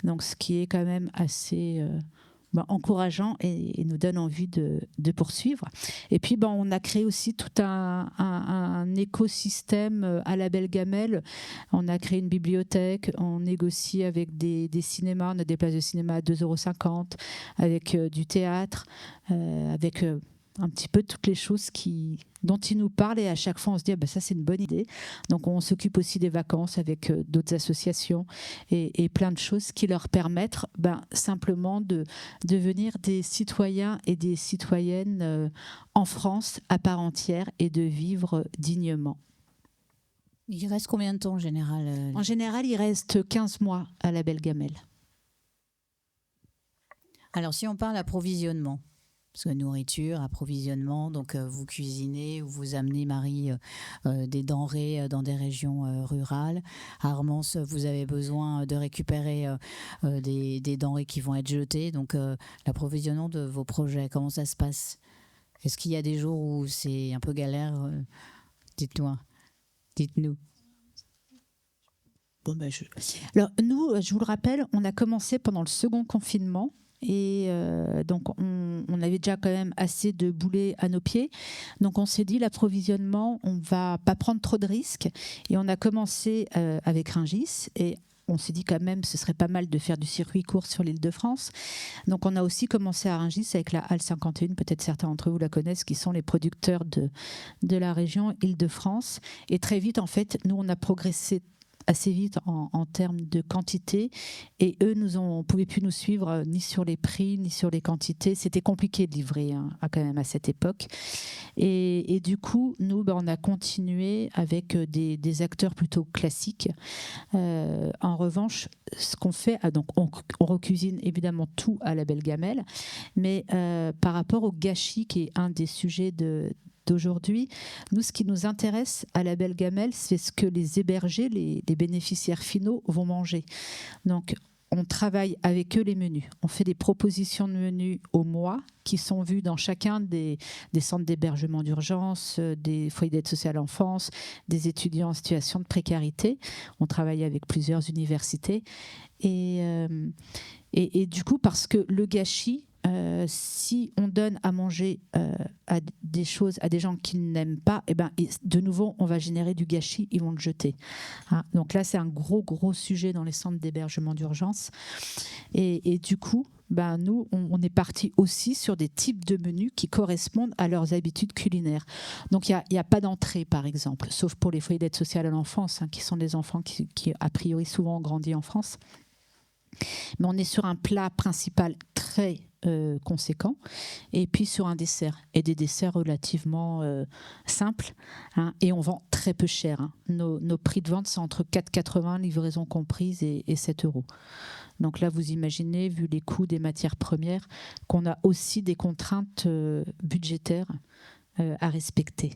Donc, ce qui est quand même assez encourageant et nous donne envie de poursuivre. Et puis, on a créé aussi tout un écosystème à la belle gamelle. On a créé une bibliothèque, on négocie avec des cinémas, on a des places de cinéma à 2,50 € avec du théâtre, avec un petit peu toutes les choses dont ils nous parlent, et à chaque fois on se dit ça c'est une bonne idée. Donc on s'occupe aussi des vacances avec d'autres associations et plein de choses qui leur permettent simplement de devenir des citoyens et des citoyennes en France à part entière et de vivre dignement. Il reste combien de temps en général En général, il reste 15 mois à la belle gamelle. Alors si on parle approvisionnement, parce que nourriture, approvisionnement, donc vous cuisinez ou vous amenez, Marie, des denrées dans des régions rurales. À Armance, vous avez besoin de récupérer des denrées qui vont être jetées. Donc l'approvisionnement de vos projets, comment ça se passe? Est-ce qu'il y a des jours où c'est un peu galère? Dites-nous. Alors nous, je vous le rappelle, on a commencé pendant le second confinement. Et donc on avait déjà quand même assez de boulets à nos pieds, donc on s'est dit l'approvisionnement, on va pas prendre trop de risques, et on a commencé avec Rungis, et on s'est dit quand même ce serait pas mal de faire du circuit court sur l'Île-de-France. Donc on a aussi commencé à Rungis avec la Halle 51, peut-être certains d'entre vous la connaissent, qui sont les producteurs de la région Île-de-France, et très vite en fait nous on a progressé assez vite en termes de quantité, et eux ne pouvaient plus nous suivre ni sur les prix ni sur les quantités. C'était compliqué de livrer quand même à cette époque, et du coup nous on a continué avec des acteurs plutôt classiques. En revanche, ce qu'on fait, donc on recuisine évidemment tout à la belle gamelle, mais par rapport au gâchis qui est un des sujets d'aujourd'hui, nous, ce qui nous intéresse à la belle gamelle, c'est ce que les hébergés, les bénéficiaires finaux vont manger. Donc, on travaille avec eux les menus. On fait des propositions de menus au mois qui sont vues dans chacun des centres d'hébergement d'urgence, des foyers d'aide sociale à l'enfance, des étudiants en situation de précarité. On travaille avec plusieurs universités. Et du coup, parce que le gâchis, si on donne à manger à des choses, à des gens qui n'aiment pas, de nouveau, on va générer du gâchis, ils vont le jeter. Hein, donc là, c'est un gros sujet dans les centres d'hébergement d'urgence. Et du coup, nous, on est parti aussi sur des types de menus qui correspondent à leurs habitudes culinaires. Donc, il n'y a pas d'entrée, par exemple, sauf pour les foyers d'aide sociale à l'enfance, qui sont des enfants qui, a priori, souvent ont grandi en France. Mais on est sur un plat principal très conséquent, et puis sur un dessert, et des desserts relativement simples, hein, et on vend très peu cher. Hein. Nos prix de vente, c'est entre 4,80, livraison comprise, et 7 €. Donc là, vous imaginez, vu les coûts des matières premières, qu'on a aussi des contraintes budgétaires à respecter.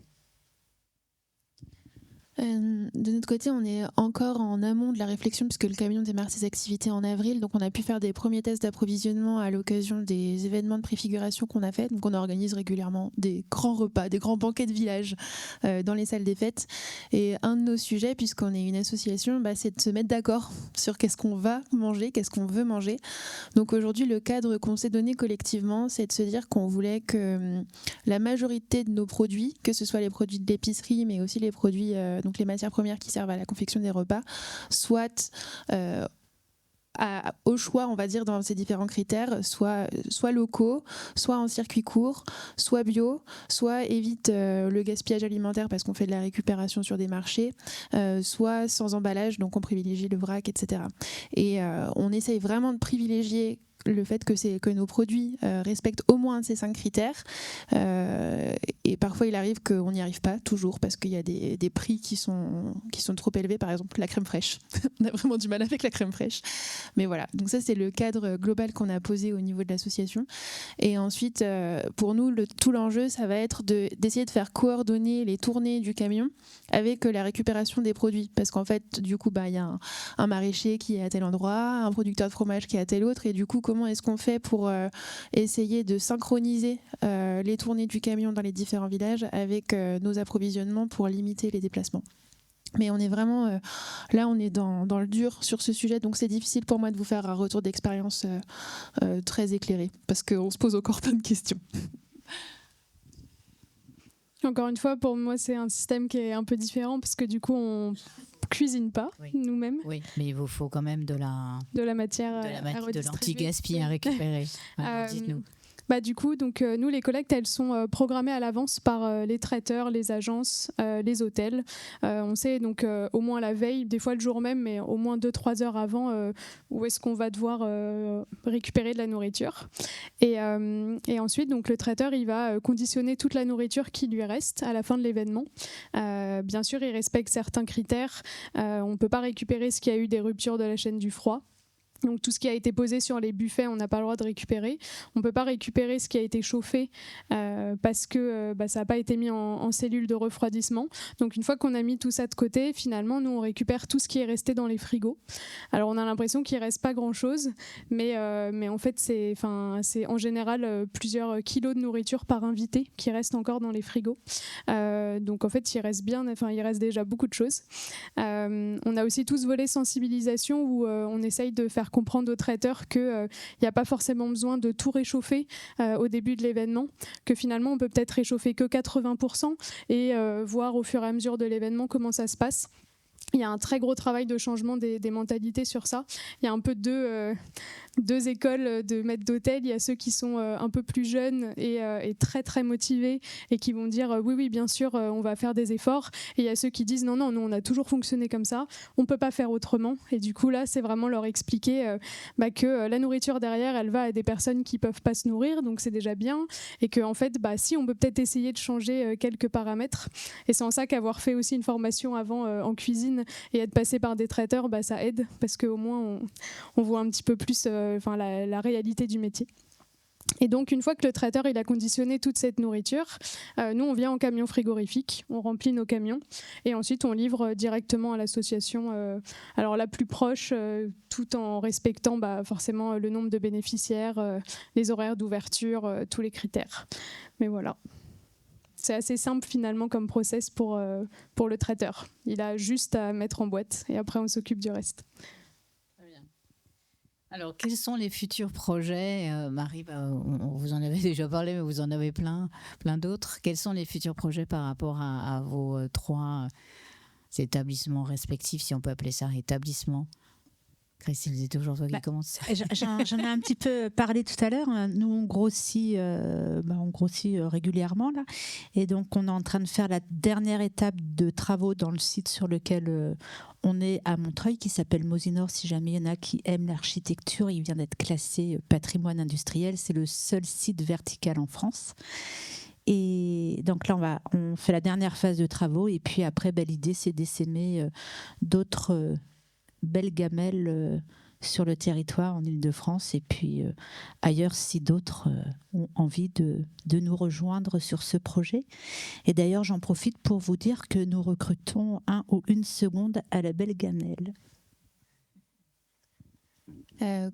De notre côté, on est encore en amont de la réflexion puisque le camion démarre ses activités en avril. Donc on a pu faire des premiers tests d'approvisionnement à l'occasion des événements de préfiguration qu'on a fait. Donc on organise régulièrement des grands repas, des grands banquets de village dans les salles des fêtes. Et un de nos sujets, puisqu'on est une association, c'est de se mettre d'accord sur qu'est-ce qu'on va manger, qu'est-ce qu'on veut manger. Donc aujourd'hui, le cadre qu'on s'est donné collectivement, c'est de se dire qu'on voulait que la majorité de nos produits, que ce soit les produits de l'épicerie, mais aussi les produits donc les matières premières qui servent à la confection des repas, soit au choix, on va dire, dans ces différents critères, soit locaux, soit en circuit court, soit bio, soit évite le gaspillage alimentaire parce qu'on fait de la récupération sur des marchés, soit sans emballage, donc on privilégie le vrac, etc. Et on essaye vraiment de privilégier le fait que nos produits respectent au moins ces 5 critères. Et parfois, il arrive qu'on n'y arrive pas toujours parce qu'il y a des prix qui sont trop élevés. Par exemple, la crème fraîche. On a vraiment du mal avec la crème fraîche. Mais voilà, donc ça, c'est le cadre global qu'on a posé au niveau de l'association. Et ensuite, pour nous, tout l'enjeu, ça va être d'essayer de faire coordonner les tournées du camion avec la récupération des produits. Parce qu'en fait, du coup, il y a un maraîcher qui est à tel endroit, un producteur de fromage qui est à tel autre. Et du coup, comment est-ce qu'on fait pour essayer de synchroniser les tournées du camion dans les différents villages avec nos approvisionnements pour limiter les déplacements. Mais on est vraiment, là on est dans le dur sur ce sujet, donc c'est difficile pour moi de vous faire un retour d'expérience très éclairé, parce qu'on se pose encore plein de questions. Encore une fois, pour moi, c'est un système qui est un peu différent, parce que du coup, on cuisine pas nous-mêmes. Oui, mais il vous faut quand même de la matière, de l'anti-gaspi à récupérer. Alors, dites-nous. Du coup, nous, les collectes, elles sont programmées à l'avance par les traiteurs, les agences, les hôtels. On sait donc au moins la veille, des fois le jour même, mais au moins 2-3 heures avant, où est-ce qu'on va devoir récupérer de la nourriture. Et ensuite, donc, le traiteur, il va conditionner toute la nourriture qui lui reste à la fin de l'événement. Bien sûr, il respecte certains critères. On ne peut pas récupérer ce qui a eu des ruptures de la chaîne du froid. Donc tout ce qui a été posé sur les buffets, on n'a pas le droit de récupérer. On ne peut pas récupérer ce qui a été chauffé parce que ça n'a pas été mis en cellule de refroidissement. Donc une fois qu'on a mis tout ça de côté, finalement, nous, on récupère tout ce qui est resté dans les frigos. Alors on a l'impression qu'il ne reste pas grand-chose, mais en fait, c'est en général plusieurs kilos de nourriture par invité qui restent encore dans les frigos. Donc en fait, il reste déjà beaucoup de choses. On a aussi tout ce volet sensibilisation où on essaye de faire comprendre aux traiteurs qu'il n'y a pas forcément besoin de tout réchauffer au début de l'événement, que finalement on peut peut-être réchauffer que 80% et voir au fur et à mesure de l'événement comment ça se passe. Il y a un très gros travail de changement des mentalités sur ça. Il y a un peu deux écoles de maîtres d'hôtel. Il y a ceux qui sont un peu plus jeunes et très très motivés et qui vont dire oui bien sûr on va faire des efforts. Et il y a ceux qui disent non nous on a toujours fonctionné comme ça, on peut pas faire autrement. Et du coup là c'est vraiment leur expliquer que la nourriture derrière elle va à des personnes qui peuvent pas se nourrir, donc c'est déjà bien, et que en fait si on peut peut-être essayer de changer quelques paramètres. Et c'est en ça qu'avoir fait aussi une formation avant en cuisine et être passé par des traiteurs, ça aide parce qu'au moins on voit un petit peu plus la réalité du métier. Et donc une fois que le traiteur il a conditionné toute cette nourriture, nous on vient en camion frigorifique, on remplit nos camions et ensuite on livre directement à l'association alors la plus proche, tout en respectant forcément le nombre de bénéficiaires, les horaires d'ouverture, tous les critères. Mais voilà. C'est assez simple finalement comme process pour le traiteur. Il a juste à mettre en boîte et après on s'occupe du reste. Très bien. Alors, quels sont les futurs projets Marie, vous en avez déjà parlé, mais vous en avez plein d'autres. Quels sont les futurs projets par rapport à vos trois établissements respectifs, si on peut appeler ça établissements? Christine, c'est toujours toi qui commence. J'en ai un petit peu parlé tout à l'heure. Nous, on grossit régulièrement là, et donc on est en train de faire la dernière étape de travaux dans le site sur lequel on est à Montreuil, qui s'appelle Mosinor. Si jamais il y en a qui aiment l'architecture, il vient d'être classé patrimoine industriel. C'est le seul site vertical en France. Et donc là, on fait la dernière phase de travaux, et puis après, l'idée, c'est d'essaimer d'autres belles gamelles sur le territoire en Île-de-France, et puis ailleurs si d'autres ont envie de nous rejoindre sur ce projet. Et d'ailleurs, j'en profite pour vous dire que nous recrutons 1 ou 1 seconde à la belle gamelle.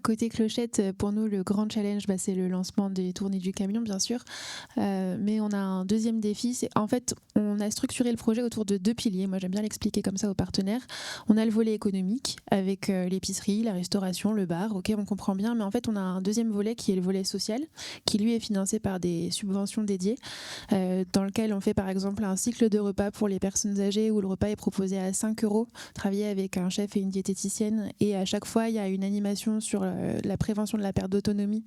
Côté Clochette, pour nous, le grand challenge, c'est le lancement des tournées du camion, bien sûr. Mais on a un deuxième défi. En fait, on a structuré le projet autour de 2 piliers. Moi, j'aime bien l'expliquer comme ça aux partenaires. On a le volet économique avec l'épicerie, la restauration, le bar. Ok, on comprend bien. Mais en fait, on a un deuxième volet qui est le volet social, qui lui est financé par des subventions dédiées, dans lequel on fait par exemple un cycle de repas pour les personnes âgées où le repas est proposé à 5 €, travaillé avec un chef et une diététicienne. Et à chaque fois, il y a une animation sur la prévention de la perte d'autonomie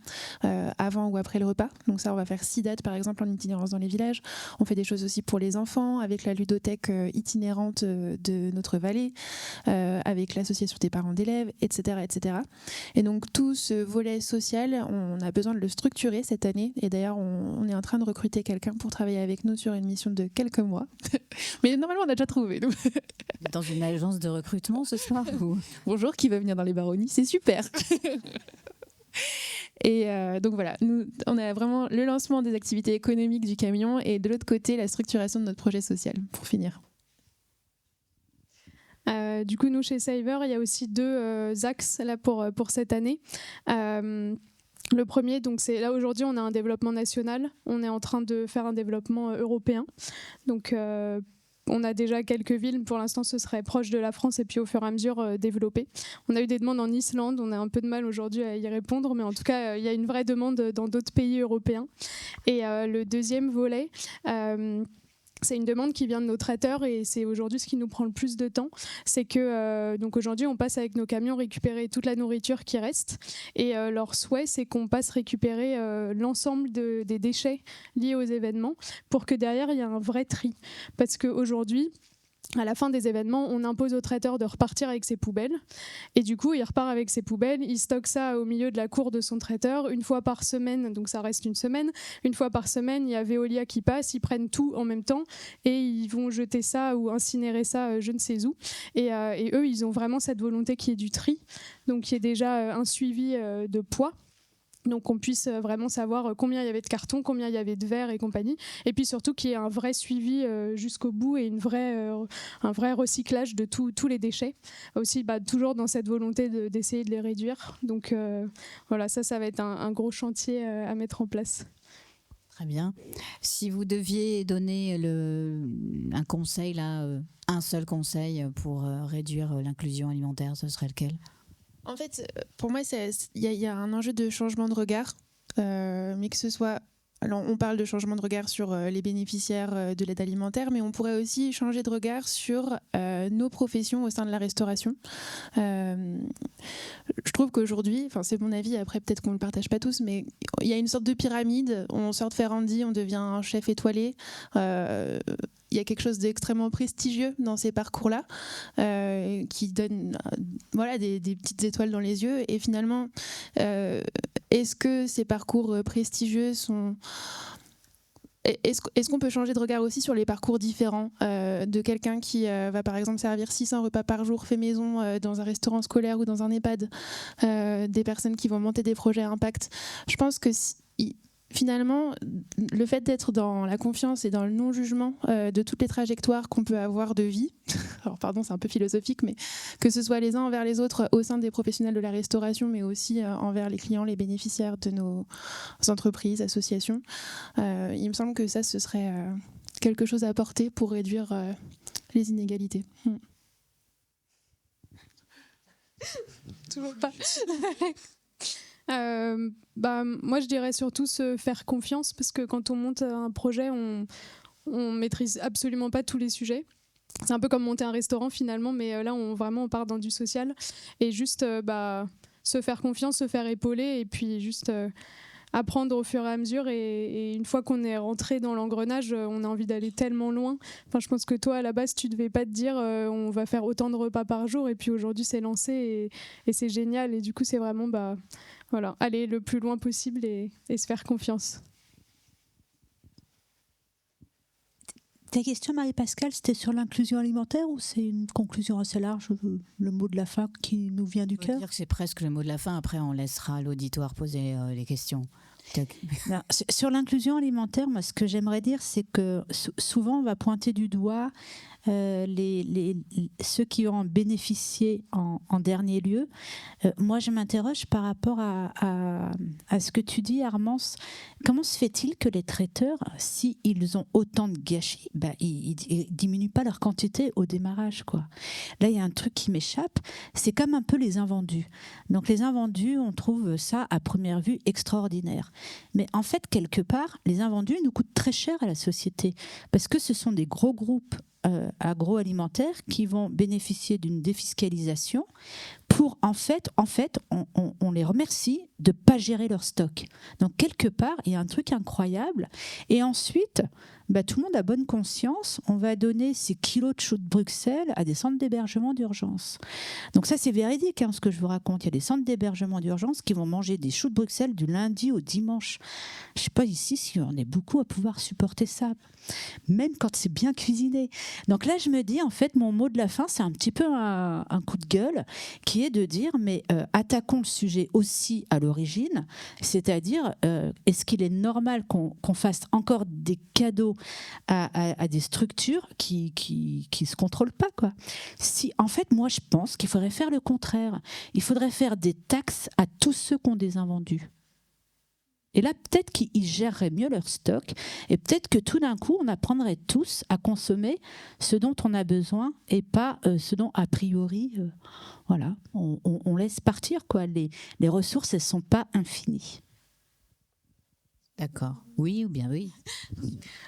avant ou après le repas. Donc ça, on va faire 6 dates par exemple en itinérance dans les villages. On fait des choses aussi pour les enfants avec la ludothèque itinérante de notre vallée, avec l'association des parents d'élèves, etc., etc. Et donc tout ce volet social, on a besoin de le structurer cette année. Et d'ailleurs, on est en train de recruter quelqu'un pour travailler avec nous sur une mission de quelques mois. Mais normalement, on a déjà trouvé. Nous. Dans une agence de recrutement ce soir ou... Bonjour, qui veut venir dans les baronnies? C'est super. Et donc voilà, nous, on a vraiment le lancement des activités économiques du camion et de l'autre côté, la structuration de notre projet social, pour finir. Du coup, nous, chez Saver, il y a aussi 2 axes là, pour cette année. Le premier, donc c'est là aujourd'hui, on a un développement national. On est en train de faire un développement européen. Donc, on a déjà quelques villes, pour l'instant ce serait proche de la France et puis au fur et à mesure développées. On a eu des demandes en Islande, on a un peu de mal aujourd'hui à y répondre, mais en tout cas il y a une vraie demande dans d'autres pays européens. Et le deuxième volet, c'est une demande qui vient de nos traiteurs et c'est aujourd'hui ce qui nous prend le plus de temps. C'est que donc aujourd'hui, on passe avec nos camions récupérer toute la nourriture qui reste. Et leur souhait, c'est qu'on passe récupérer l'ensemble des déchets liés aux événements pour que derrière, il y ait un vrai tri. Parce qu'aujourd'hui, à la fin des événements, on impose au traiteur de repartir avec ses poubelles. Et du coup, il repart avec ses poubelles, il stocke ça au milieu de la cour de son traiteur, 1 fois par semaine, donc ça reste 1 semaine. 1 fois par semaine, il y a Veolia qui passe, ils prennent tout en même temps et ils vont jeter ça ou incinérer ça je ne sais où. Et eux, ils ont vraiment cette volonté qui est du tri, donc qui est déjà un suivi de poids. Donc qu'on puisse vraiment savoir combien il y avait de cartons, combien il y avait de verre et compagnie. Et puis surtout qu'il y ait un vrai suivi jusqu'au bout et un vrai recyclage de tous les déchets. Aussi, toujours dans cette volonté d'essayer de les réduire. Donc voilà, ça va être un gros chantier à mettre en place. Très bien. Si vous deviez donner un conseil, un seul conseil pour réduire l'inclusion alimentaire, ce serait lequel ? En fait, pour moi, il y a un enjeu de changement de regard, mais que ce soit... Alors, on parle de changement de regard sur les bénéficiaires de l'aide alimentaire, mais on pourrait aussi changer de regard sur nos professions au sein de la restauration. Je trouve qu'aujourd'hui, c'est mon avis, après peut-être qu'on ne le partage pas tous, mais il y a une sorte de pyramide. On sort de Ferrandi, on devient un chef étoilé. Il y a quelque chose d'extrêmement prestigieux dans ces parcours-là, qui donne des petites étoiles dans les yeux. Et finalement, est-ce que ces parcours prestigieux sont... Est-ce qu'on peut changer de regard aussi sur les parcours différents de quelqu'un qui va par exemple servir 600 repas par jour fait maison dans un restaurant scolaire ou dans un EHPAD, des personnes qui vont monter des projets à impact. Je pense que finalement, le fait d'être dans la confiance et dans le non-jugement de toutes les trajectoires qu'on peut avoir de vie, alors pardon, c'est un peu philosophique, mais que ce soit les uns envers les autres au sein des professionnels de la restauration, mais aussi envers les clients, les bénéficiaires de nos entreprises, associations, il me semble que ça, ce serait quelque chose à apporter pour réduire les inégalités. Toujours pas. Moi, je dirais surtout se faire confiance, parce que quand on monte un projet, on maîtrise absolument pas tous les sujets. C'est un peu comme monter un restaurant finalement, mais là, on part dans du social. Et juste se faire confiance, se faire épauler, et puis juste apprendre au fur et à mesure. Et une fois qu'on est rentré dans l'engrenage, on a envie d'aller tellement loin. Enfin, je pense que toi, à la base, tu devais pas te dire on va faire autant de repas par jour. Et puis aujourd'hui, c'est lancé et c'est génial. Et du coup, c'est vraiment aller le plus loin possible et se faire confiance. Ta question, Marie-Pascale, c'était sur l'inclusion alimentaire ou c'est une conclusion assez large, le mot de la fin qui nous vient du cœur? On peut dire que c'est presque le mot de la fin. Après, on laissera l'auditoire poser les questions. Non, sur l'inclusion alimentaire, moi, ce que j'aimerais dire, c'est que souvent, on va pointer du doigt ceux qui ont bénéficié en dernier lieu. Moi, je m'interroge par rapport à ce que tu dis, Armance. Comment se fait-il que les traiteurs, s'ils ont autant de gâchis, ils diminuent pas leur quantité au démarrage, quoi. Là, il y a un truc qui m'échappe. C'est comme un peu les invendus. Donc, les invendus, on trouve ça à première vue extraordinaire. Mais en fait, quelque part, les invendus nous coûtent très cher à la société parce que ce sont des gros groupes agroalimentaires qui vont bénéficier d'une défiscalisation pour, en fait, on les remercie de ne pas gérer leur stock. Donc, quelque part, il y a un truc incroyable. Et ensuite, tout le monde a bonne conscience, on va donner ces kilos de choux de Bruxelles à des centres d'hébergement d'urgence. Donc ça, c'est véridique, ce que je vous raconte. Il y a des centres d'hébergement d'urgence qui vont manger des choux de Bruxelles du lundi au dimanche. Je ne sais pas ici si on est beaucoup à pouvoir supporter ça, même quand c'est bien cuisiné. Donc là, je me dis, en fait, mon mot de la fin, c'est un petit peu un coup de gueule, qui est de dire, mais attaquons le sujet aussi à l'origine, c'est-à-dire, est-ce qu'il est normal qu'on fasse encore des cadeaux à des structures qui se contrôlent pas, quoi. En fait, moi, je pense qu'il faudrait faire le contraire. Il faudrait faire des taxes à tous ceux qui ont des invendus. Et là, peut-être qu'ils géreraient mieux leur stock et peut-être que tout d'un coup, on apprendrait tous à consommer ce dont on a besoin et pas ce dont, a priori, on laisse partir, quoi. Les ressources, elles ne sont pas infinies. D'accord. Oui ou bien oui.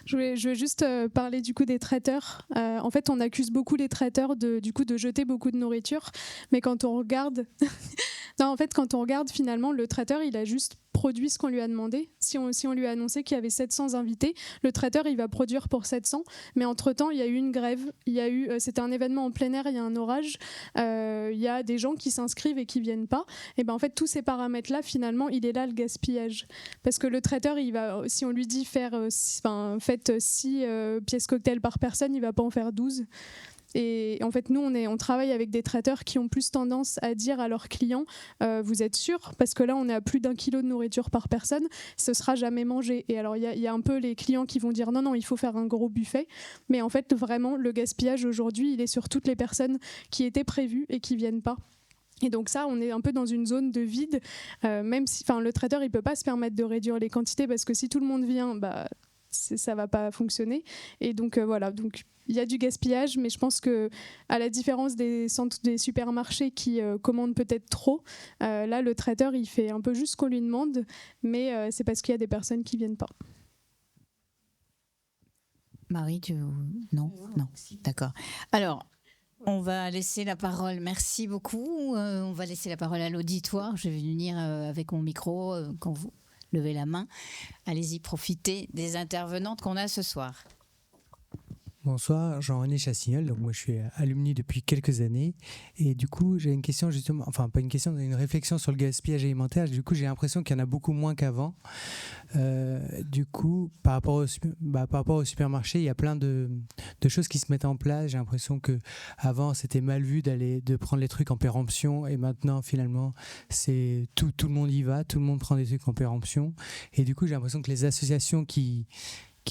Je vais juste parler du coup des traiteurs. En fait, on accuse beaucoup les traiteurs de jeter beaucoup de nourriture, mais quand on regarde, quand on regarde finalement, le traiteur, il a juste produit ce qu'on lui a demandé. Si on lui a annoncé qu'il y avait 700 invités, le traiteur, il va produire pour 700. Mais entre-temps, il y a eu une grève. C'était un événement en plein air, il y a un orage. Il y a des gens qui s'inscrivent et qui ne viennent pas. Et en fait, tous ces paramètres-là, finalement, il est là le gaspillage. Parce que le traiteur, si on lui dit faites 6 pièces cocktail par personne, il ne va pas en faire 12. Et en fait, nous, on travaille avec des traiteurs qui ont plus tendance à dire à leurs clients vous êtes sûr? Parce que là, on est à plus d'1 kilo de nourriture par personne, ce ne sera jamais mangé. Et alors, il y a un peu les clients qui vont dire non, il faut faire un gros buffet. Mais en fait, vraiment, le gaspillage aujourd'hui, il est sur toutes les personnes qui étaient prévues et qui ne viennent pas. Et donc ça, on est un peu dans une zone de vide, même si le traiteur, il ne peut pas se permettre de réduire les quantités parce que si tout le monde vient, ça ne va pas fonctionner. Et donc, donc il y a du gaspillage, mais je pense qu'à la différence des supermarchés qui commandent peut-être trop, là, le traiteur, il fait un peu juste ce qu'on lui demande, mais c'est parce qu'il y a des personnes qui ne viennent pas. Marie, Non, d'accord. Alors, on va laisser la parole, merci beaucoup. On va laisser la parole à l'auditoire. Je vais venir avec mon micro quand vous levez la main. Allez-y, profitez des intervenantes qu'on a ce soir. Bonsoir, Jean-René Chassignol. Donc moi je suis alumni depuis quelques années et du coup j'ai une question justement, enfin pas une question, mais une réflexion sur le gaspillage alimentaire. Du coup j'ai l'impression qu'il y en a beaucoup moins qu'avant. Du coup par rapport au supermarché, il y a plein de choses qui se mettent en place. J'ai l'impression que avant c'était mal vu de prendre les trucs en péremption et maintenant finalement c'est tout le monde y va, tout le monde prend des trucs en péremption et du coup j'ai l'impression que les associations qui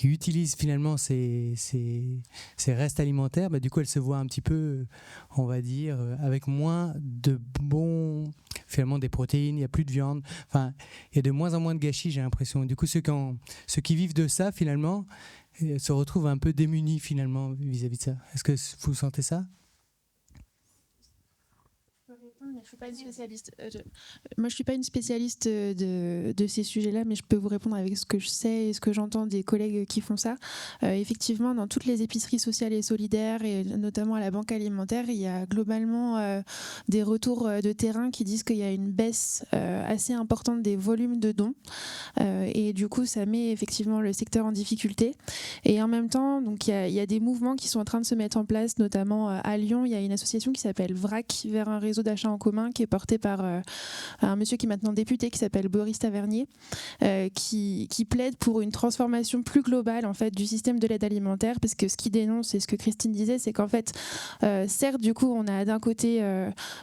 utilisent finalement ces restes alimentaires, du coup elles se voient un petit peu, on va dire, avec moins de finalement des protéines, il n'y a plus de viande, enfin il y a de moins en moins de gâchis, j'ai l'impression. Du coup ceux qui vivent de ça finalement se retrouvent un peu démunis finalement vis-à-vis de ça. Est-ce que vous sentez ça ? Je suis pas une spécialiste. Moi, je suis pas une spécialiste de ces sujets-là, mais je peux vous répondre avec ce que je sais et ce que j'entends des collègues qui font ça. Effectivement, dans toutes les épiceries sociales et solidaires, et notamment à la banque alimentaire, il y a globalement des retours de terrain qui disent qu'il y a une baisse assez importante des volumes de dons, et du coup, ça met effectivement le secteur en difficulté. Et en même temps, donc il y a des mouvements qui sont en train de se mettre en place, notamment à Lyon, il y a une association qui s'appelle VRAC, vers un réseau d'achat en commun, qui est porté par un monsieur qui est maintenant député, qui s'appelle Boris Tavernier, qui plaide pour une transformation plus globale en fait du système de l'aide alimentaire, parce que ce qu'il dénonce et ce que Christine disait, c'est qu'en fait, certes, du coup, on a d'un côté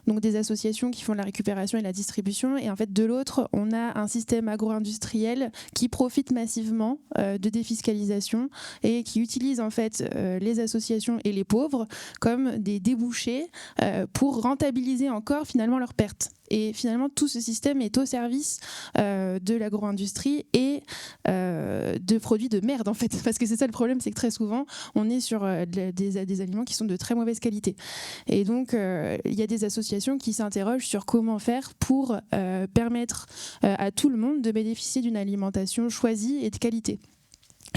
donc des associations qui font la récupération et la distribution, et en fait de l'autre, on a un système agro-industriel qui profite massivement de défiscalisation et qui utilise en fait les associations et les pauvres comme des débouchés pour rentabiliser encore finalement leurs pertes. Et finalement, tout ce système est au service de l'agro-industrie et de produits de merde, en fait. Parce que c'est ça le problème, c'est que très souvent, on est sur des aliments qui sont de très mauvaise qualité. Et donc, il y a des associations qui s'interrogent sur comment faire pour permettre à tout le monde de bénéficier d'une alimentation choisie et de qualité.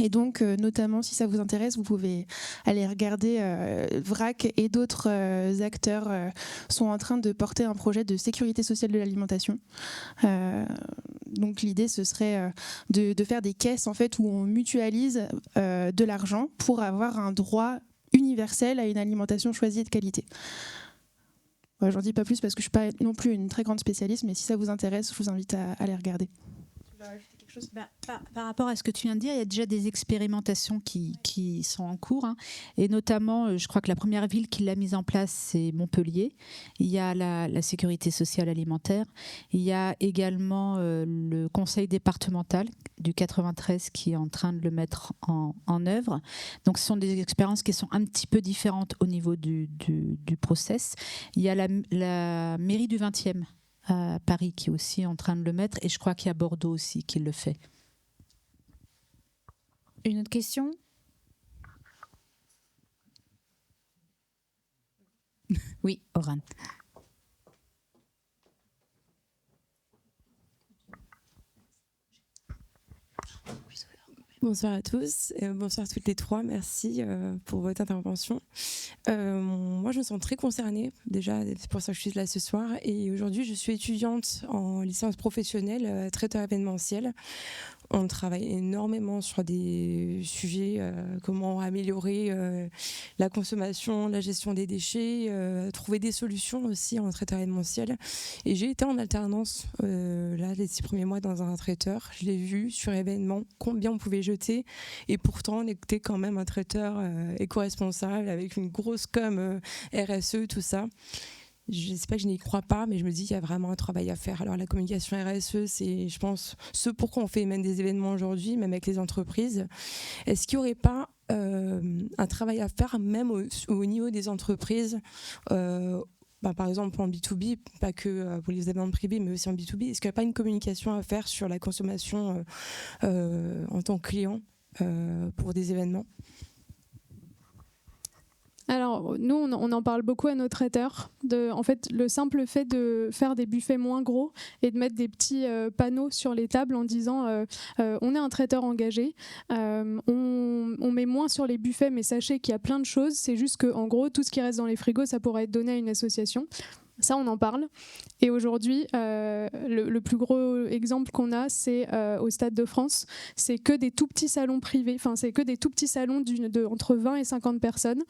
Et donc, notamment, si ça vous intéresse, vous pouvez aller regarder VRAC et d'autres acteurs sont en train de porter un projet de sécurité sociale de l'alimentation. Donc, l'idée, ce serait de faire des caisses en fait, où on mutualise de l'argent pour avoir un droit universel à une alimentation choisie et de qualité. J'en dis pas plus parce que je ne suis pas non plus une très grande spécialiste, mais si ça vous intéresse, je vous invite à aller regarder. Par rapport à ce que tu viens de dire, il y a déjà des expérimentations qui sont en cours, hein. Et notamment, je crois que la première ville qui l'a mise en place, c'est Montpellier. Il y a la sécurité sociale alimentaire. Il y a également le conseil départemental du 93 qui est en train de le mettre en œuvre. Donc, ce sont des expériences qui sont un petit peu différentes au niveau du process. Il y a la mairie du 20e. À Paris qui est aussi en train de le mettre, et je crois qu'il y a Bordeaux aussi qui le fait. Une autre question ? Oui, Oran. Bonsoir à tous, bonsoir à toutes les trois, merci pour votre intervention. Moi je me sens très concernée, déjà c'est pour ça que je suis là ce soir, et aujourd'hui je suis étudiante en licence professionnelle traiteur événementiel. On travaille énormément sur des sujets, comment améliorer la consommation, la gestion des déchets, trouver des solutions aussi en traiteur événementiel. Et j'ai été en alternance là les 6 premiers mois dans un traiteur. Je l'ai vu sur événement combien on pouvait jeter, et pourtant on était quand même un traiteur éco-responsable avec une grosse com RSE, tout ça. Je ne sais pas que je n'y crois pas, mais je me dis qu'il y a vraiment un travail à faire. Alors la communication RSE, c'est, je pense, ce pourquoi on fait même des événements aujourd'hui, même avec les entreprises. Est-ce qu'il n'y aurait pas un travail à faire même au niveau des entreprises, par exemple en B2B, pas que pour les événements privés, mais aussi en B2B. Est-ce qu'il n'y a pas une communication à faire sur la consommation en tant que client pour des événements ? Alors, nous, on en parle beaucoup à nos traiteurs. En fait, le simple fait de faire des buffets moins gros et de mettre des petits panneaux sur les tables en disant on est un traiteur engagé, on met moins sur les buffets, mais sachez qu'il y a plein de choses. C'est juste qu'en gros, tout ce qui reste dans les frigos, ça pourrait être donné à une association. Ça, on en parle. Et aujourd'hui, le plus gros exemple qu'on a, c'est au Stade de France. C'est que des tout petits salons privés. Enfin, c'est que des tout petits salons entre 20 et 50 personnes.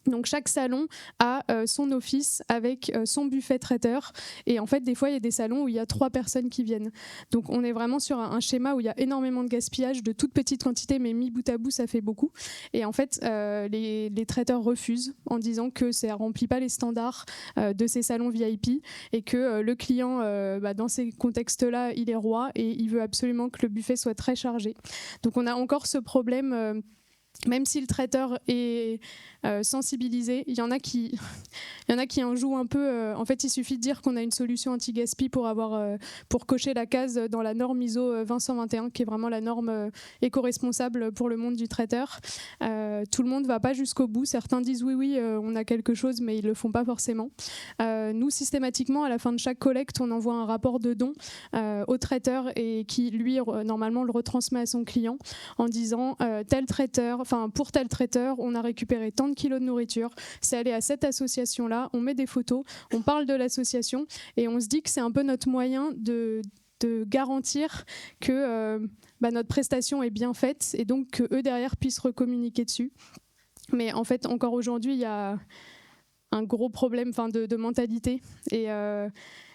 Donc chaque salon a son office avec son buffet traiteur, et en fait des fois il y a des salons où il y a 3 personnes qui viennent. Donc on est vraiment sur un schéma où il y a énormément de gaspillage de toutes petites quantités, mais mis bout à bout ça fait beaucoup. Et en fait les traiteurs refusent en disant que ça remplit pas les standards de ces salons VIP, et que le client dans ces contextes-là il est roi et il veut absolument que le buffet soit très chargé. Donc on a encore ce problème même si le traiteur est sensibilisé, il y en a qui en jouent un peu. En fait, il suffit de dire qu'on a une solution anti-gaspi pour cocher la case dans la norme ISO 20121, qui est vraiment la norme éco-responsable pour le monde du traiteur. Tout le monde ne va pas jusqu'au bout. Certains disent oui, on a quelque chose, mais ils ne le font pas forcément. Nous, systématiquement, à la fin de chaque collecte, on envoie un rapport de don au traiteur et qui, lui, normalement, le retransmet à son client en disant pour tel traiteur, on a récupéré tant de kilos de nourriture, c'est allé à cette association-là, on met des photos, on parle de l'association et on se dit que c'est un peu notre moyen de garantir que notre prestation est bien faite et donc qu'eux derrière puissent recommuniquer dessus. Mais en fait, encore aujourd'hui, il y a un gros problème de mentalité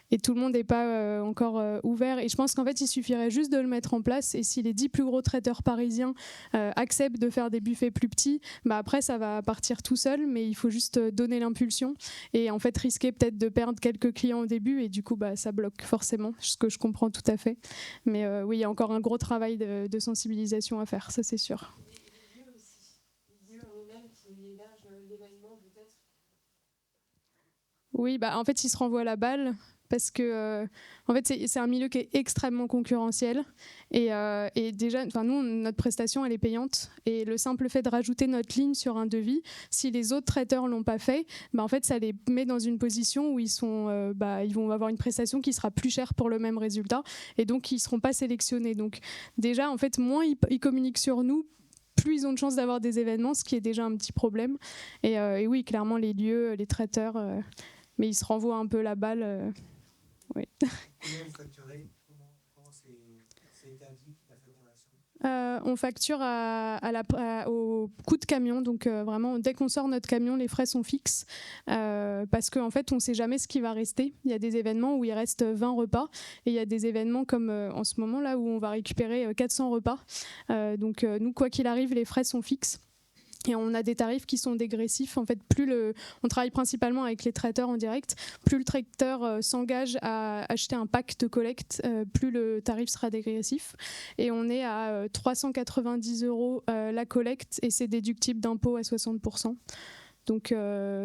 et tout le monde n'est pas encore ouvert. Et je pense qu'en fait, il suffirait juste de le mettre en place. Et si les 10 plus gros traiteurs parisiens acceptent de faire des buffets plus petits, après, ça va partir tout seul. Mais il faut juste donner l'impulsion. Et en fait, risquer peut-être de perdre quelques clients au début. Et du coup, ça bloque forcément, ce que je comprends tout à fait. Mais oui, il y a encore un gros travail de sensibilisation à faire, ça c'est sûr. Oui, en fait, ils se renvoient la balle. Parce que en fait, c'est un milieu qui est extrêmement concurrentiel et déjà, nous, notre prestation, elle est payante et le simple fait de rajouter notre ligne sur un devis, si les autres traiteurs l'ont pas fait, en fait, ça les met dans une position où ils vont avoir une prestation qui sera plus chère pour le même résultat et donc ils seront pas sélectionnés. Donc déjà, en fait, moins ils communiquent sur nous, plus ils ont de chances d'avoir des événements, ce qui est déjà un petit problème. Et oui, clairement, les lieux, les traiteurs, mais ils se renvoient un peu la balle. Oui. On facture au coût de camion, donc vraiment dès qu'on sort notre camion, les frais sont fixes parce qu'en fait on ne sait jamais ce qui va rester. Il y a des événements où il reste 20 repas et il y a des événements comme en ce moment là où on va récupérer 400 repas. Donc nous, quoi qu'il arrive, les frais sont fixes. Et on a des tarifs qui sont dégressifs. En fait, on travaille principalement avec les traiteurs en direct. Plus le traiteur s'engage à acheter un pack de collecte, plus le tarif sera dégressif. Et on est à 390 € la collecte et c'est déductible d'impôt à 60%. Donc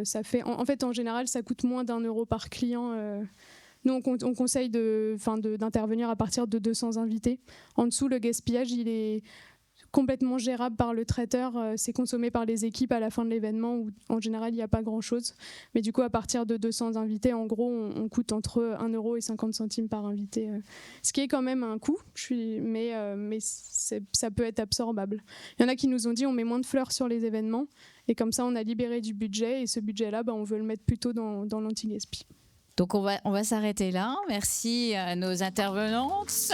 ça fait, en fait, en général, ça coûte moins d'1 € par client. Nous, on conseille d'intervenir à partir de 200 invités. En dessous, le gaspillage, il est complètement gérable par le traiteur, c'est consommé par les équipes à la fin de l'événement où en général il n'y a pas grand chose, mais du coup à partir de 200 invités en gros on coûte entre 1 € et 50 centimes par invité, ce qui est quand même un coût, mais ça peut être absorbable. Il y en a qui nous ont dit on met moins de fleurs sur les événements et comme ça on a libéré du budget et ce budget là on veut le mettre plutôt dans l'anti-gaspi. Donc on va s'arrêter là, merci à nos intervenantes.